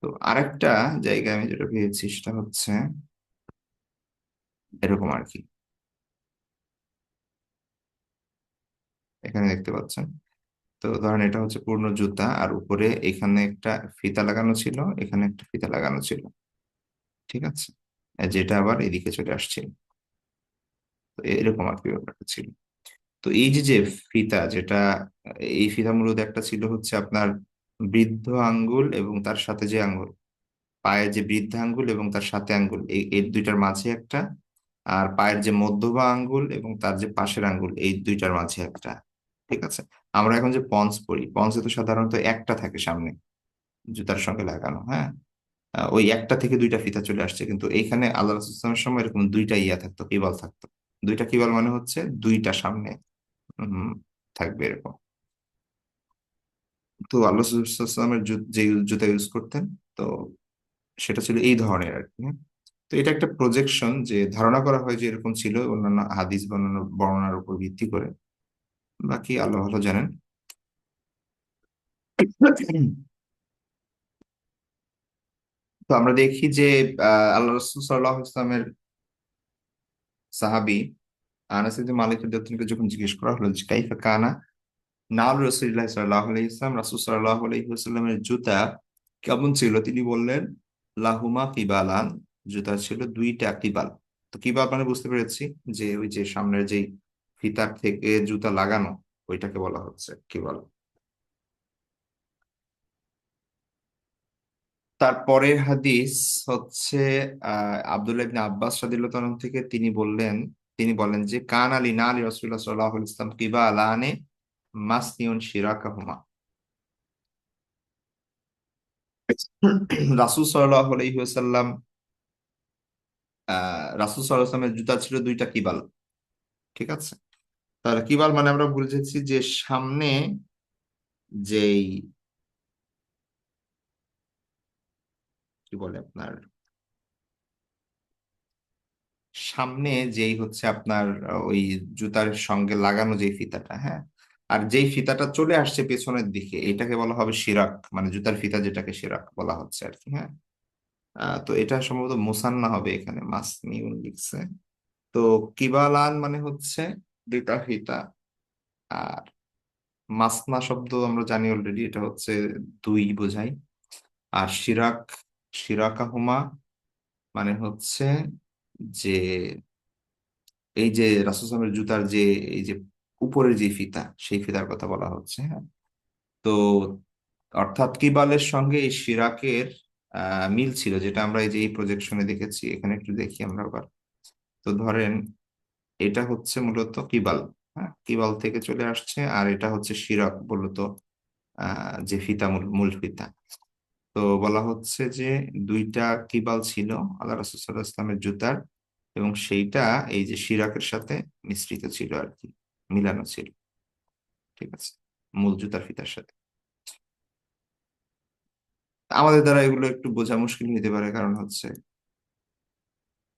তো আরেকটা জায়গায় আমি যেটা পেয়েছি সেটা হচ্ছে এরকম আর কি। এখানে দেখতে পাচ্ছেন। তো ধরেন এটা হচ্ছে পূর্ণ জুতা, আর উপরে এখানে একটা ফিতা লাগানো ছিল, এখানে একটা ফিতা লাগানো ছিল। ঠিক আছে। যেটা আবার এদিকে চলে আসছিল। তো এরকম আর কি ব্যাপারটা ছিল। তো এই যে যে ফিতা যেটা, এই ফিতা মূলত একটা ছিল হচ্ছে আপনার বৃদ্ধ আঙ্গুল এবং তার সাথে যে আঙ্গুল, পায়ের যে বৃদ্ধ আঙ্গুল এবং তার সাথে আঙ্গুল, এই এই দুইটার মাঝে একটা, আর পায়ের যে মধ্যমা আঙ্গুল এবং তার যে পাশের আঙ্গুল, এই দুইটার মাঝে একটা। ঠিক আছে। আমরা এখন যে পন্স পরি, পন্সে তো সাধারণত একটা থাকে সামনে জুতার সঙ্গে লাগানো, হ্যাঁ। ওই একটা থেকে দুইটা ফিতা চলে আসছে, কিন্তু এইখানে আল্লাহ রাসূলের সময় এরকম দুইটা ইয়া থাকতো, কিবাল থাকতো। দুইটা কিবাল মানে হচ্ছে দুইটা সামনে উম, থাকবে এরকম। তো আল্লাহ রাসূলের যে জুতা ইউজ করতেন, তো সেটা ছিল এই ধরনের আর কি, হ্যাঁ? তো এটা একটা প্রজেকশন, যে ধারণা করা হয় যে এরকম ছিল অন্যান্য হাদিস বর্ণনার উপর ভিত্তি করে। বাকি আল্লাহ ভালো জানেন। তো আমরা দেখি যে আল্লাহ রসুল সাল্লাহ ইসলামের সাহাবী আনাস ইবনে মালিক রাদিয়াল্লাহু আনহু যখন জিজ্ঞেস করা হলো যে কাইফা কানা নাল রাসূলুল্লাহ সাল্লাল্লাহু আলাইহি ওয়াসাল্লাম, রাসূল সাল্লাল্লাহু আলাইহি ওয়াসাল্লামের জুতা কেমন ছিল, তিনি বললেন লাহুমা কিবালান, জুতা ছিল দুইটা কিবাল। তো কিবাল মানে বুঝতে পেরেছি যে ওই যে সামনের যে ফিতার থেকে জুতা লাগানো, ওইটাকে বলা হচ্ছে কিবাল। তারপরের হাদিস হচ্ছে আব্দুল্লাহ ইবনে আব্বাস রাদিয়াল্লাহু আনহু থেকে, তিনি বলেন যে কান আলী না আলী রাসূলুল্লাহ সাল্লাল্লাহু আলাইহি ওয়াসাল্লাম কিবালানে মাসনিউন শিরাকাহুমা। রাসূল সাল্লাল্লাহু আলাইহি ওয়াসাল্লাম রাসূল সাল্লাল্লাহু আলাইহি ওয়াসাল্লামের জুতা ছিল দুইটা কিবাল। ঠিক আছে। তাহলে কিবাল মানে আমরা বুঝেছি যে সামনে যেই, কি বলে আপনার, সামনে যেই হচ্ছে আপনার ওই জুতার সঙ্গে লাগানো যে ফিতাটা, হ্যাঁ। আর যেই ফিতাটা চলে আসছে পেছনের দিকে, এটাকে বলা হবে শিরাক, মানে জুতার ফিতা যেটাকে শিরাক বলা হচ্ছে আর কি, হ্যাঁ। তো এটা সম্ভবত মুসান্না হবে, এখানে মাসনিউন লিখছে। তো কিবালান মানে হচ্ছে দুইটা ফিতা। আর মাসনা শব্দ আমরা জানি অলরেডি, এটা হচ্ছে দুই বোঝায়। আর শিরাকাহুমা মানে হচ্ছে যে এই যে রাসূলের জুতার যে এই যে উপরের যে ফিতা, সেই ফিতার কথা বলা হচ্ছে, হ্যাঁ। তো অর্থাৎ কিবালের সঙ্গে এই শিরাকের মিল ছিল, যেটা আমরা এই যে এই প্রজেকশনে দেখেছি। এখানে একটু দেখি আমরা আবার। তো ধরেন এটা হচ্ছে মূলত কিবাল, হ্যাঁ, কিবাল থেকে চলে আসছে, আর এটা হচ্ছে শিরাক মূলত যে ফিতা, মূল মূল ফিতা। তো বলা হচ্ছে যে দুইটা কিবাল ছিল আল্লাহ রাসূল সাল্লাল্লাহু আলাইহি ওয়াসাল্লামের জুতার, এবং সেইটা এই যে শিরাকের সাথে মিশ্রিত ছিল আর কি, মিলানো ছিল। ঠিক আছে। মূল জুতার ফিতার সাথে। আমাদের দ্বারা এগুলো একটু বোঝা মুশকিল হতে পারে, কারণ হচ্ছে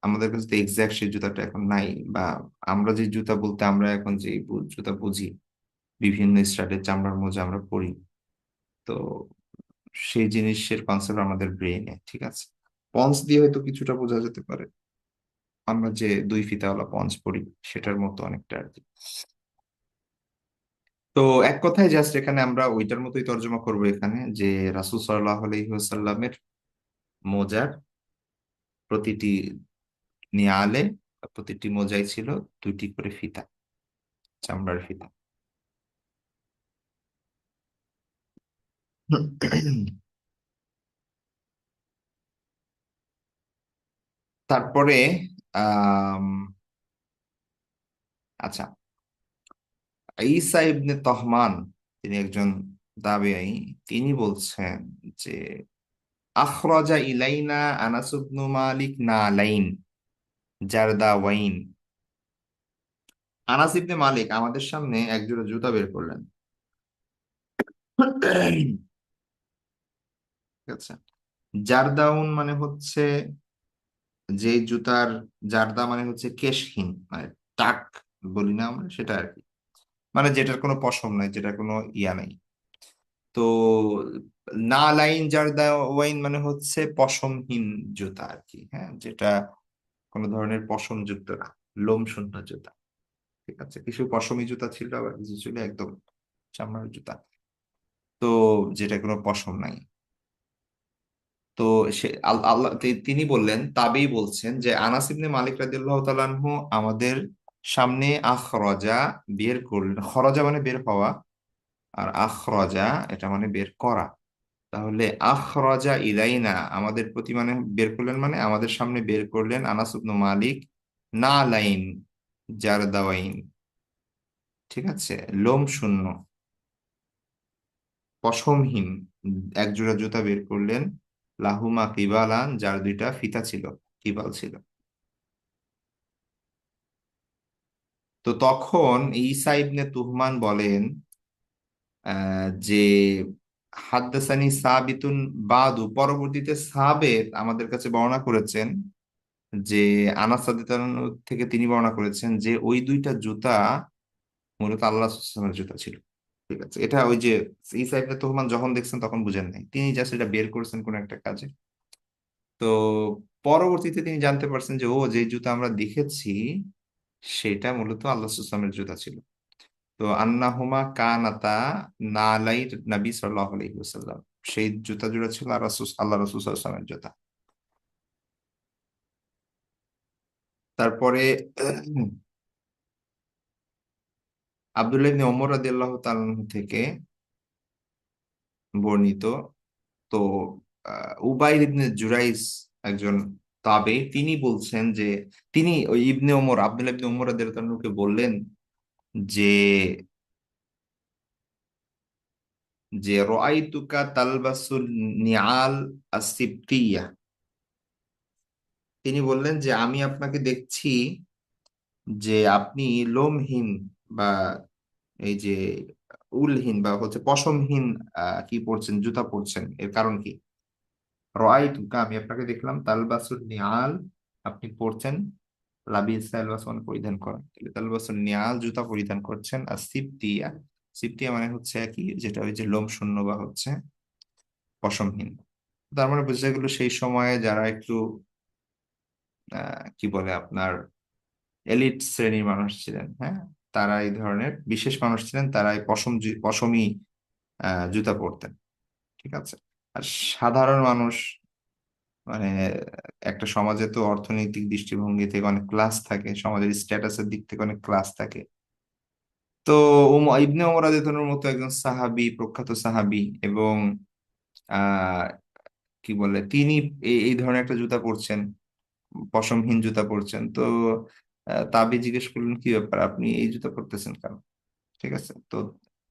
আমাদের কাছে তো এক্সাক্ট সেই জুতাটা এখন নাই। বা আমরা যে জুতা বলতে আমরা এখন যে জুতা বুঝি, বিভিন্ন স্টাইলের চামড়ার মোজা আমরা পরি। তো সেই জিনিসের কনসেপ্ট আমাদের ব্রেনে, ঠিক আছে। পন্স দিয়ে হয়তো কিছুটা বোঝা যেতে পারে, আমরা যে দুই ফিতাওয়ালা পঞ্চ পড়ি সেটার মতো অনেকটা আর কি। তো এক কথায় জাস্ট এখানে আমরা ওইটার মতোই তর্জমা করব এখানে, যে রাসূল সাল্লাল্লাহু আলাইহি ওয়াসাল্লামের মোজার প্রতিটি নিয়ালে, প্রতিটি মোজাই ছিল দুইটি করে ফিতা, চামড়ার ফিতা। তারপরে আম, আচ্ছা, ঈসা ইবনে তহমান, তিনি একজন তাবেঈ। তিনি বলছেন যে আখরাজা ইলাইনা আনাস ইবনু মালিক নালাইন জারদাওয়াইন। আনাস ইবনে মালিক আমাদের সামনে এক জোড়া জুতা বের করলেন। ঠিক আছে। জারদাউন মানে হচ্ছে যে জুতার, জারদা মানে হচ্ছে কেশহীন, মানে টাক বলি না আমরা, সেটা আর কি। মানে যেটার কোনো পশম নাই, যেটার কোনো ইয়া নাই। তো না লাইন যার ওয়াইন মানে হচ্ছে পশমহীন জুতা আর কি, হ্যাঁ, যেটা কোনো ধরনের পশম যুক্ত না, লোম শূন্য জুতা। ঠিক আছে, কিছু পশমি জুতা ছিল, আবার কিছু ছিল একদম চামড়ার জুতা, তো যেটা কোনো পশম নাই। তো সে আল্লাহ তিনি বললেন, তাবেই বলছেন যে আনাস ইবনে মালিক রাদিয়াল্লাহু তাআলা আনহু আমাদের সামনে আখরাজা বের করলেন। খরাজা মানে বের হওয়া, আর আখরাজা এটা মানে বের করা। তাহলে আখরাজা ইলাইনা আমাদের প্রতি মানে বের করলেন, মানে আমাদের সামনে বের করলেন আনাস ইবনে মালিক না লাইন জারদাওয়াইন, ঠিক আছে, লোম শূন্য পশমহীন এক জোড়া জুতা বের করলেন, লাহুমা কিবালান যার দুইটা ফিতা ছিল, কিবাল ছিল। তো তখন ঈসা ইবনে তুহমান বলেন যে হাদ্দাসানি সাবিতুন বাদু, পরবর্তীতে সাবেত আমাদের কাছে বর্ণনা করেছেন যে আনাস রাদিয়াল্লাহু আনহু থেকে তিনি বর্ণনা করেছেন যে ওই দুইটা জুতা মূলত আল্লাহ রাসূলুল্লাহ সাল্লাল্লাহু আলাইহি ওয়াসাল্লামের জুতা ছিল। ঠিক আছে, এটা ওই যে ঈসা ইবনে তুহমান যখন দেখছেন তখন বুঝেন নাই, তিনি জাস্ট এটা বের করছেন কোন একটা কাজে। তো পরবর্তীতে তিনি জানতে পারছেন যে ও যে জুতা আমরা দেখেছি সেটা মূলত আল্লাহ রাসূলুল্লাহ সাল্লাল্লাহু আলাইহি ওয়াসাল্লামের জুতা ছিল। তো আন্নাহুমা কানাতা নালাই নবী সাল্লাল্লাহু আলাইহি ওয়াসাল্লাম, সেই জুতা জোড়া ছিল আর রাসূল আল্লাহ রাসূল সাল্লাল্লাহু আলাইহি ওয়াসাল্লামের জুতা। তারপরে আব্দুল্লাহ ইবনে ওমর রাদিয়াল্লাহু তাআলা আনহু থেকে বর্ণিত, তো উবাইদ ইবনে জুরাইজ একজন তাবে, তিনি বলছেন যে তিনি ওই ইবনে ওমর আব্দুল্লাহ ইবনে ওমর রাদিয়াল্লাহু তাআলা আনহুকে বললেন যে যে রাআইতুকা তালবাসুন নিআল আসিবতিয়া, তিনি বললেন যে আমি আপনাকে দেখছি যে আপনি লোমহীন বা এই যে উলহীন বা হচ্ছে পশমহীন কি পরছেন, জুতা পরছেন, এর কারণ কি? রাআইতুকা আমি আপনাকে দেখলাম তালবাসুন নিআল, আপনি পরছেন, লাবিস তালবাস মানে পরিধান করা, তাহলে তালবাসুন নিআল জুতা পরিধান করছেন, আর সিবতিয়া, সিবতিয়া মানে হচ্ছে কি, যেটা ওই যে লোম শূন্য বা হচ্ছে পশমহীন। তার মানে বোঝা গেল সেই সময়ে যারা একটু কি বলে আপনার এলিট শ্রেণীর মানুষ ছিলেন, হ্যাঁ, তারা এই ধরনের বিশেষ মানুষ ছিলেন, তারা এই পশমি জুতা পরতেন। ঠিক আছে, আর সাধারণ মানুষ মানে একটা সমাজে তো অর্থনৈতিক দৃষ্টিভঙ্গি থেকে অনেক ক্লাস থাকে, সমাজের স্ট্যাটাসের দিক থেকে অনেক ক্লাস থাকে। তো ইবনে ওমর রাদিয়াল্লাহু আনহুর মতো একজন সাহাবী, প্রখ্যাত সাহাবী, এবং আহ কি বলে তিনি এই ধরনের একটা জুতা পরছেন, পশমহীন জুতা পরছেন। তো তাবি জিজ্ঞেস করলেন কি ব্যাপার, আপনি এই জুতা পরতেছেন কেন? ঠিক আছে, তো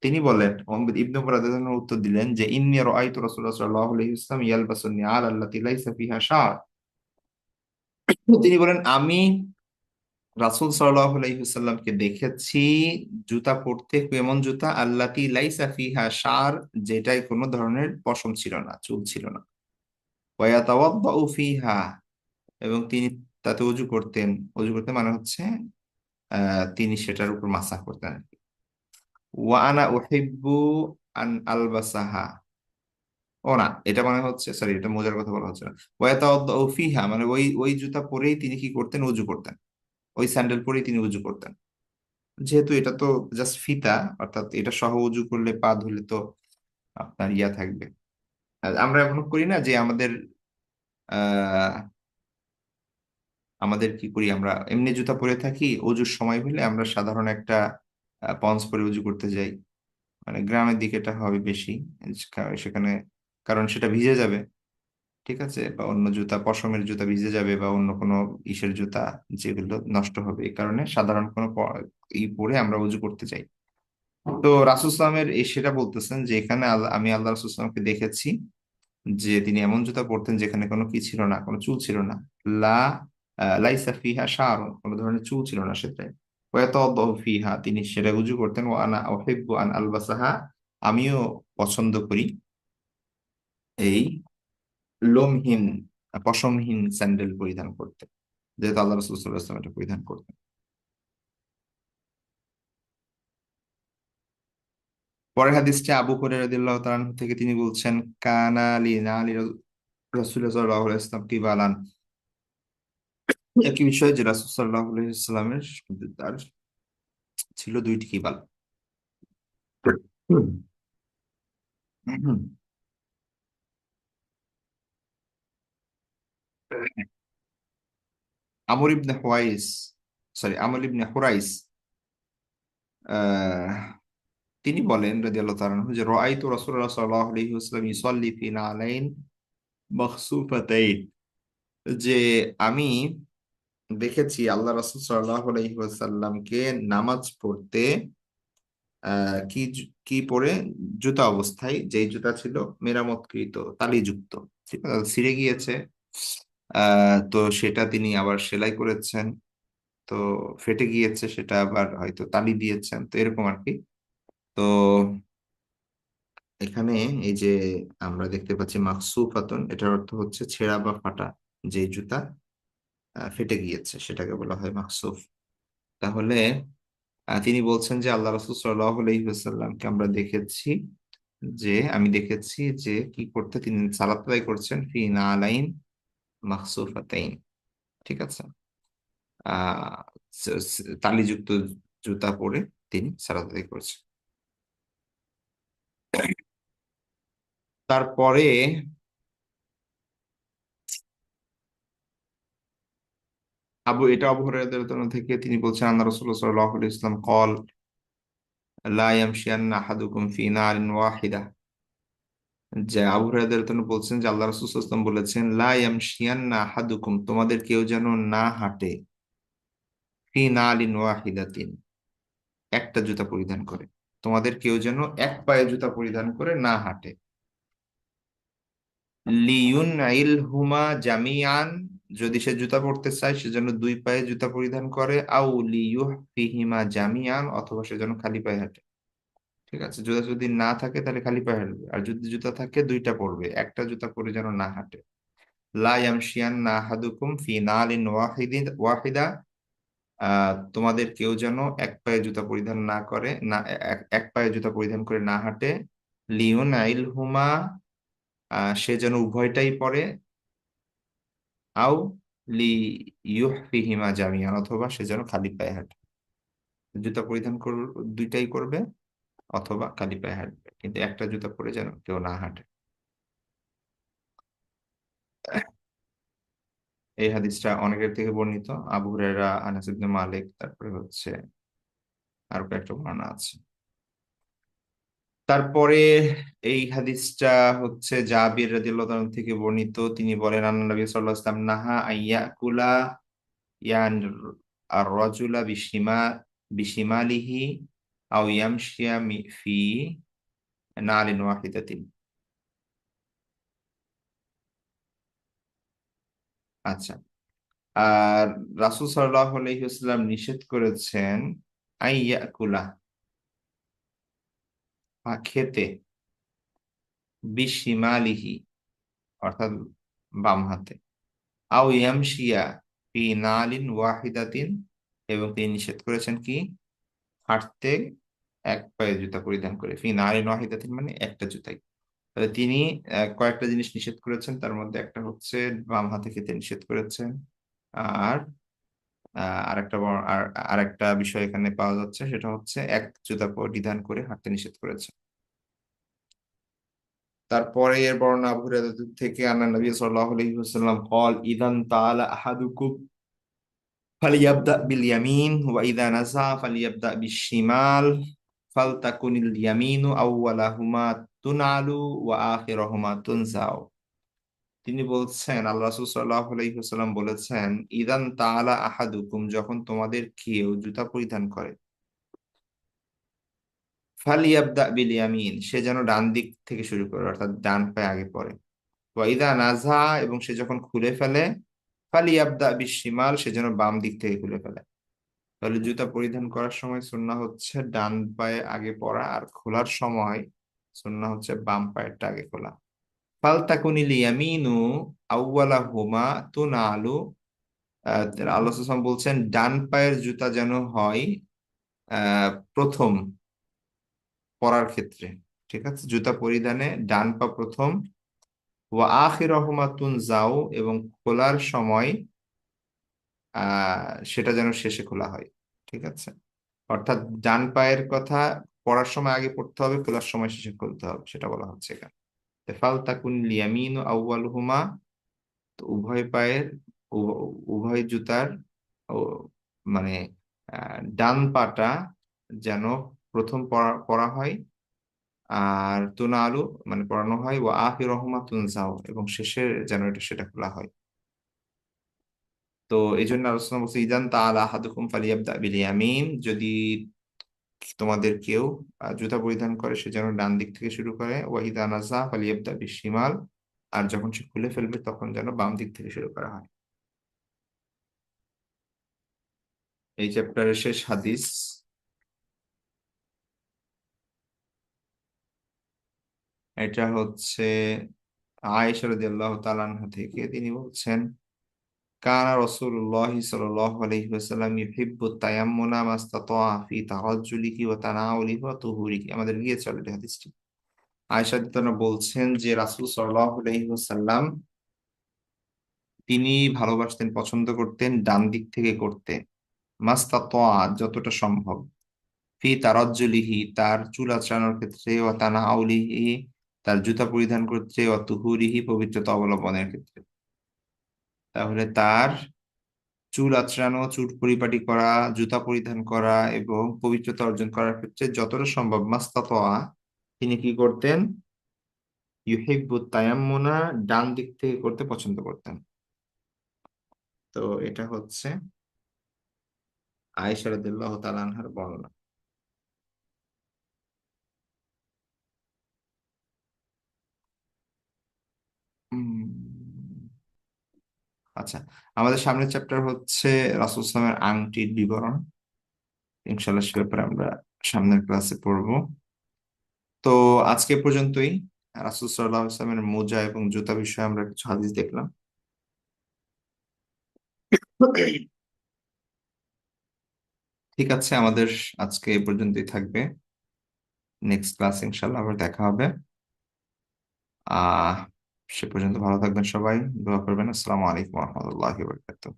তিনি বলেন, মোহাম্মদ ইবনে উমর রাদিয়াল্লাহু আনহু উত্তর দিলেন যে ইন্নী রাআইতু রাসূলুল্লাহ সাল্লাল্লাহু আলাইহি ওয়াসাল্লাম ইয়ালবাসু নিআল আল্লাতী লাইসা ফিহা শার। তিনি বলেন আমি রাসূল সাল্লাল্লাহু আলাইহি ওয়াসাল্লামকে দেখেছি জুতা পরতে, এমন জুতা আল্লাতী লাইসা ফিহা শার, যেটাই কোনো ধরনের পশম ছিল না, চুল ছিল না। ওয়া ইয়াতাওয়াদ্দাউ ফিহা, এবং তিনি তাতে ওযু করতেন। ওযু করতে মানে হচ্ছে তিনি সেটার উপর মাসাহ করতেন আর কি। ওয়া আনা উহিব্বু আন আলবাসাহা, ও না, এটা মানে হচ্ছে, সরি, এটা মোজার কথা বলা হচ্ছে না। ওয়াতাওয়াদ্দাউ ফিহা মানে ওই ওই জুতা পরেই তিনি কি করতেন, ওযু করতেন, ওই স্যান্ডেল পরেই তিনি ওযু করতেন। যেহেতু এটা তো জাস্ট ফিতা, অর্থাৎ এটা সহ ওযু করলে পা ধুলে তো আপনার ইয়া থাকবে। আর আমরা এমন করি না যে আহ আমাদের কি করি, আমরা এমনি জুতা পরে থাকি, অজুর সময় হলে আমরা সাধারণ একটা পন্স পরে উজু করতে যাই। মানে গ্রামের দিকে এটা হবে বেশি, সেখানে, কারণ সেটা ভিজে যাবে। ঠিক আছে, বা অন্য জুতা, পশমের জুতা ভিজে যাবে, বা অন্য কোনো ইসের জুতা যেগুলো নষ্ট হবে, এই কারণে সাধারণ কোনো পরে আমরা উজু করতে যাই। তো রাসূল সাল্লামের এই সেটা বলতেছেন যে এখানে আমি আল্লাহ রাসূল সাল্লামকে দেখেছি যে তিনি এমন জুতা পরতেন যেখানে কোনো কি ছিল না, কোনো চুল ছিল না। লা লাইসা ফিহা শার, কোনো ধরনের চুল ছিল না সেটাই। ওয়াতাওয়াদ্দাউ ফিহা, তিনি সেটা উজু করতেন। ওয়া আনা উহিব্বু আন আলবাসাহা, আমিও পছন্দ করি এই লোমহীন পশমহীন স্যান্ডেল পরিধান করতে, যেহেতু আল্লাহ রাসূল সাল্লাল্লাহু আলাইহি ওয়াসাল্লাম এটা পরিধান করতেন। পরের হাদিসটি আবু হুরায়রা রাদিয়াল্লাহু তাআলা আনহু থেকে, তিনি বলছেন, কানা লি নালি রাসূলুল্লাহ সাল্লাল্লাহু আলাইহি ওয়াসাল্লাম কিবালান। একই বিষয় যে রাসূল সাল্লাল্লাহু আলাইহি ওয়াসাল্লামের তার ছিল দুইটি কিবাল। হুম। আমর ইবনে হুয়াইস, সরি আমর ইবনে হুরাইস, আহ, তিনি বলেন রাদিয়াল্লাহু তাআলা আনহু যে রাআইতু রাসূলুল্লাহ সাল্লাল্লাহু আলাইহি ওয়াসাল্লাম ইউসাল্লি ফি নালাইন মাখসুফাতাইন, যে আমি দেখেছি আল্লাহ রাসূল সাল্লাল্লাহু আলাইহি ওয়াসাল্লামকে নামাজ পড়তে কি পরে, জুতা অবস্থায়, যেই জুতা ছিল মেরামতকৃত, তালিযুক্ত, ঠিক আছে, ছিঁড়ে গিয়েছে। তো সেটা তিনি আবার সেলাই করেছেন, তো ফেটে গিয়েছে, সেটা আবার হয়তো তালি দিয়েছেন, তো এরকম আর কি। তো এখানে এই যে আমরা দেখতে পাচ্ছি মাকসুফাতুন, এটার অর্থ হচ্ছে ছেঁড়া বা ফাটা, যে জুতা ফেটে গিয়েছে সেটাকে বলা হয় মাকসুফ। তাহলে তিনি বলছেন যে আল্লাহ রাসূল সাল্লাল্লাহু আলাইহি ওয়াসাল্লামকে আমরা দেখেছি, আমি দেখেছি যে কি করতে, তিনি সালাত আদায় করছেন ফি নালাইন মাখসুফাতাইন, ঠিক আছে, আহ তালিযুক্ত জুতা পরে তিনি সালাত আদায় করছেন। তারপরে আবু হুরায়রা রাদিয়াল্লাহু আনহু থেকে তিনি বলছেন, আল্লাহ রাসূলুল্লাহ সাল্লাল্লাহু আলাইহি ওয়াসাল্লাম কল লা ইয়ামশিয়ান্না আহাদুকুম ফি নারিন ওয়াহিদা, যে আবু হুরায়রা রাদিয়াল্লাহু আনহু বলছেন যে আল্লাহ রাসূল সাল্লাল্লাহু আলাইহি ওয়াসাল্লাম বলেছেন, লা ইয়ামশিয়ান্না আহাদুকুম, তোমাদের কেউ যেন না হাঁটে, ফি নালিন ওয়াহিদাতিন, একটা জুতা পরিধান করে, তোমাদের কেউ যেন এক পায়ে জুতা পরিধান করে না হাঁটে। লিউন আইল হুমা জামিয়ান, যদি সে জুতা পরতে চায় সে যেন দুই পায়ে জুতা পরিধান করে, আউ লিউহ ফিহিমা জামিয়ান, অথবা সে যেন খালি পায়ে হাঁটে। ঠিক আছে, জুতা যদি না থাকে তাহলে খালি পায়ে হাঁটবে, আর যদি জুতা থাকে দুইটা পরবে, একটা জুতা পরে যেন না হাঁটে। লা ইয়ামশিয়ান্না আহাদুকুম ফি নালিন ওয়াহিদা, তোমাদের কেউ যেন এক পায়ে জুতা পরিধান না করে, না এক পায়ে জুতা পরিধান করে না হাঁটে। লিওন আইল হুমা, সে যেন উভয়টাই পরে, আও লি ইউহফিহিমা জামিয়ান, অথবা সে যেন খালি পায়ে হাঁটে। জুতা পরিধান দুইটাই করবে, অথবা খালি পায়ে হাঁটবে, কিন্তু একটা জুতা পরে যেন কেউ না হাঁটে। এই হাদিসটা অনেকের থেকে বর্ণিত, আবু হুরায়রা, আনাস ইবনে মালিক, তারপরে হচ্ছে আরো কয়েকটা বর্ণনা আছে। তারপরে এই হাদিসটা হচ্ছে জাবির রাদিয়াল্লাহু তাআলা থেকে বর্ণিত, তিনি বলেন, আন্না নবী সাল্লাল্লাহু আলাইহি ওয়াসাল্লাম নাহা আইয়াকুলা ইয়ান আর রাজুলা বিশিমালিহি আও ইয়ামশিয়া ফি নালিন ওয়াহিদাতিন। আচ্ছা, আর রাসূল সাল্লাল্লাহু আলাইহি ওয়াসাল্লাম নিষেধ করেছেন আইয়াকুলা, খেতে, বিশিমালিহি অর্থাৎ বাম হাতে, আও ইয়ামশিয়া ফি নালিন ওয়াহিদাতিন, এবং তিনি নিষেধ করেছেন কি, হাঁটতে এক পায়ে জুতা পরিধান করে, ফি নালিন ওয়াহিদাতিন মানে একটা জুতাই। তাহলে তিনি কয়েকটা জিনিস নিষেধ করেছেন, তার মধ্যে একটা হচ্ছে বাম হাতে খেতে নিষেধ করেছেন। আর আরেকটা আরেকটা বিষয় এখানে পাওয়া যাচ্ছে, সেটা হচ্ছে এক জুতা পরিধান করে হাঁটতে নিষেধ করেছেন। তারপরে এর বর্ণনা আবু হুরায়রা থেকে, আন্না নবী সাল্লাল্লাহু আলাইহি ওয়াসাল্লাম قال إذا انتعل أحدكم فليبدأ باليمين وإذا نزع فليبدأ بالشمال فلتكن اليمين أولهما تنعل وآخرهما تنزع। তিনি বলছেন, আল্লাহ রাসূল সাল্লাল্লাহু আলাইহি ওয়াসাল্লাম বলেছেন, ইদান তাআলা আহাদুকুম, যখন তোমাদের কেউ জুতা পরিধান করে, ফালিয়াবদা বিল ইয়ামিন, সে যেন ডান দিক থেকে শুরু করে, অর্থাৎ ডান পায়ে আগে পড়ে। ওয়াইদা নাজা, এবং সে যখন খুলে ফেলে, ফালিয়াবদা বিশিমাল, সে যেন বাম দিক থেকে খুলে ফেলে। তাহলে জুতা পরিধান করার সময় সুন্নাহ হচ্ছে ডান পায়ে আগে পরা, আর খোলার সময় সুন্নাহ হচ্ছে বাম পায়েরটা আগে খোলা। ফালতাকুনিল ইয়ামিনু আউওয়ালাহুমা তুনালু, আল্লাহ সাল্লাল্লাহু আলাইহি ওয়াসাল্লাম বলছেন ডান পায়ের জুতা যেন হয় প্রথম পরার ক্ষেত্রে, ঠিক আছে, জুতা পরিধানে ডান পা প্রথম, ওয়া আখিরাহুমা তুনজাউ, এবং খোলার সময় সেটা যেন শেষে খোলা হয়, ঠিক আছে। অর্থাৎ ডান পায়ের কথা পড়ার সময় আগে পড়তে হবে, খোলার সময় শেষে খুলতে হবে, সেটা বলা হচ্ছে এখানে। ফাল তাকুন লিয়ামিন আউয়ালুহুমা, তো উভয় পায়ের, উভয় জুতার ও মানে ডান পাটা যেন প্রথম পড়া পড়া হয়, আর তুনা আলু মানে পড়ানো হয়, ও আখির রহমা তুনজাও, এবং শেষে যেন সেটা খোলা হয়। তো এই জন্য আলোচনা বলছে, ইদান তাআলা আহাদুকুম ফালিয়াবদা বিল ইয়ামিন, যদি তোমাদের কেউ জুতা পরিধান করে সে যেন ডান দিক থেকে শুরু করে, ওয়াহিদা নাজা ফালিয়াবদা বিশিমাল, আর যখন সে খুলে ফেলবে তখন যেন বাম দিক থেকে শুরু করা হয়। এই চ্যাপ্টারের শেষ হাদিস, এটা হচ্ছে আয়েশা রাদিয়াল্লাহু তাআলা আনহা থেকে, তিনি বলছেন, কানা রাসূলুল্লাহ সাল্লাল্লাহু আলাইহি ওয়াসাল্লাম ইউহিব্বু তায়াম্মুনা মাস্তাতা ফি তারাজ্জুলিহি ওয়া তানাউলিহি ওয়া তুহুরিহি। আমাদের গিয়েছে অলরেডি হাদিসটি। আয়েশা রাদিয়াল্লাহু বলছেন যে রাসূল সাল্লাল্লাহু আলাইহি ওয়াসাল্লাম তিনি ভালোবাসতেন, পছন্দ করতেন ডান দিক থেকে করতে, মাস্তাতা যতটা সম্ভব, ফি তারাজ্জুলিহি তার চুল আঁচড়ানোর ক্ষেত্রে, ওয়া তানাউলিহি তার জুতা পরিধান করতে, ওয়া তুহুরিহি পবিত্রতা অবলম্বনের ক্ষেত্রে। তাহলে তার চুল আঁচড়ানো, চুল পরিপাটি করা, জুতা পরিধান করা এবং পবিত্রতা অর্জন করার ক্ষেত্রে যতটা সম্ভব মাস্তাতআ তিনি কি করতেন, ইউহিব্বু তায়াম্মুনা ডান দিক থেকে করতে পছন্দ করতেন। তো এটা হচ্ছে আয়েশা রাদিয়াল্লাহু তাআলা আনহার বর্ণনা। উম, আচ্ছা, আমাদের সামনের চ্যাপ্টার হচ্ছে রাসূল সাল্লাল্লাহু আলাইহি ওয়াসাল্লামের আংটির বিবরণ। ইনশাআল্লাহ সে ব্যাপারে আমরা সামনের ক্লাসে পড়বো। তো আজকে পর্যন্তই। রাসূল সাল্লাল্লাহু আলাইহি ওয়াসাল্লামের মোজা এবং জুতা বিষয়ে আমরা কিছু হাদিস দেখলাম। ঠিক আছে, আমাদের আজকে এই পর্যন্তই থাকবে। নেক্সট ক্লাস ইনশাল্লাহ আবার দেখা হবে। আহ সে পর্যন্ত ভালো থাকবেন সবাই, দোয়া করবেন। আসসালামু আলাইকুম ওয়া রাহমাতুল্লাহি ওয়া বারাকাতুহু।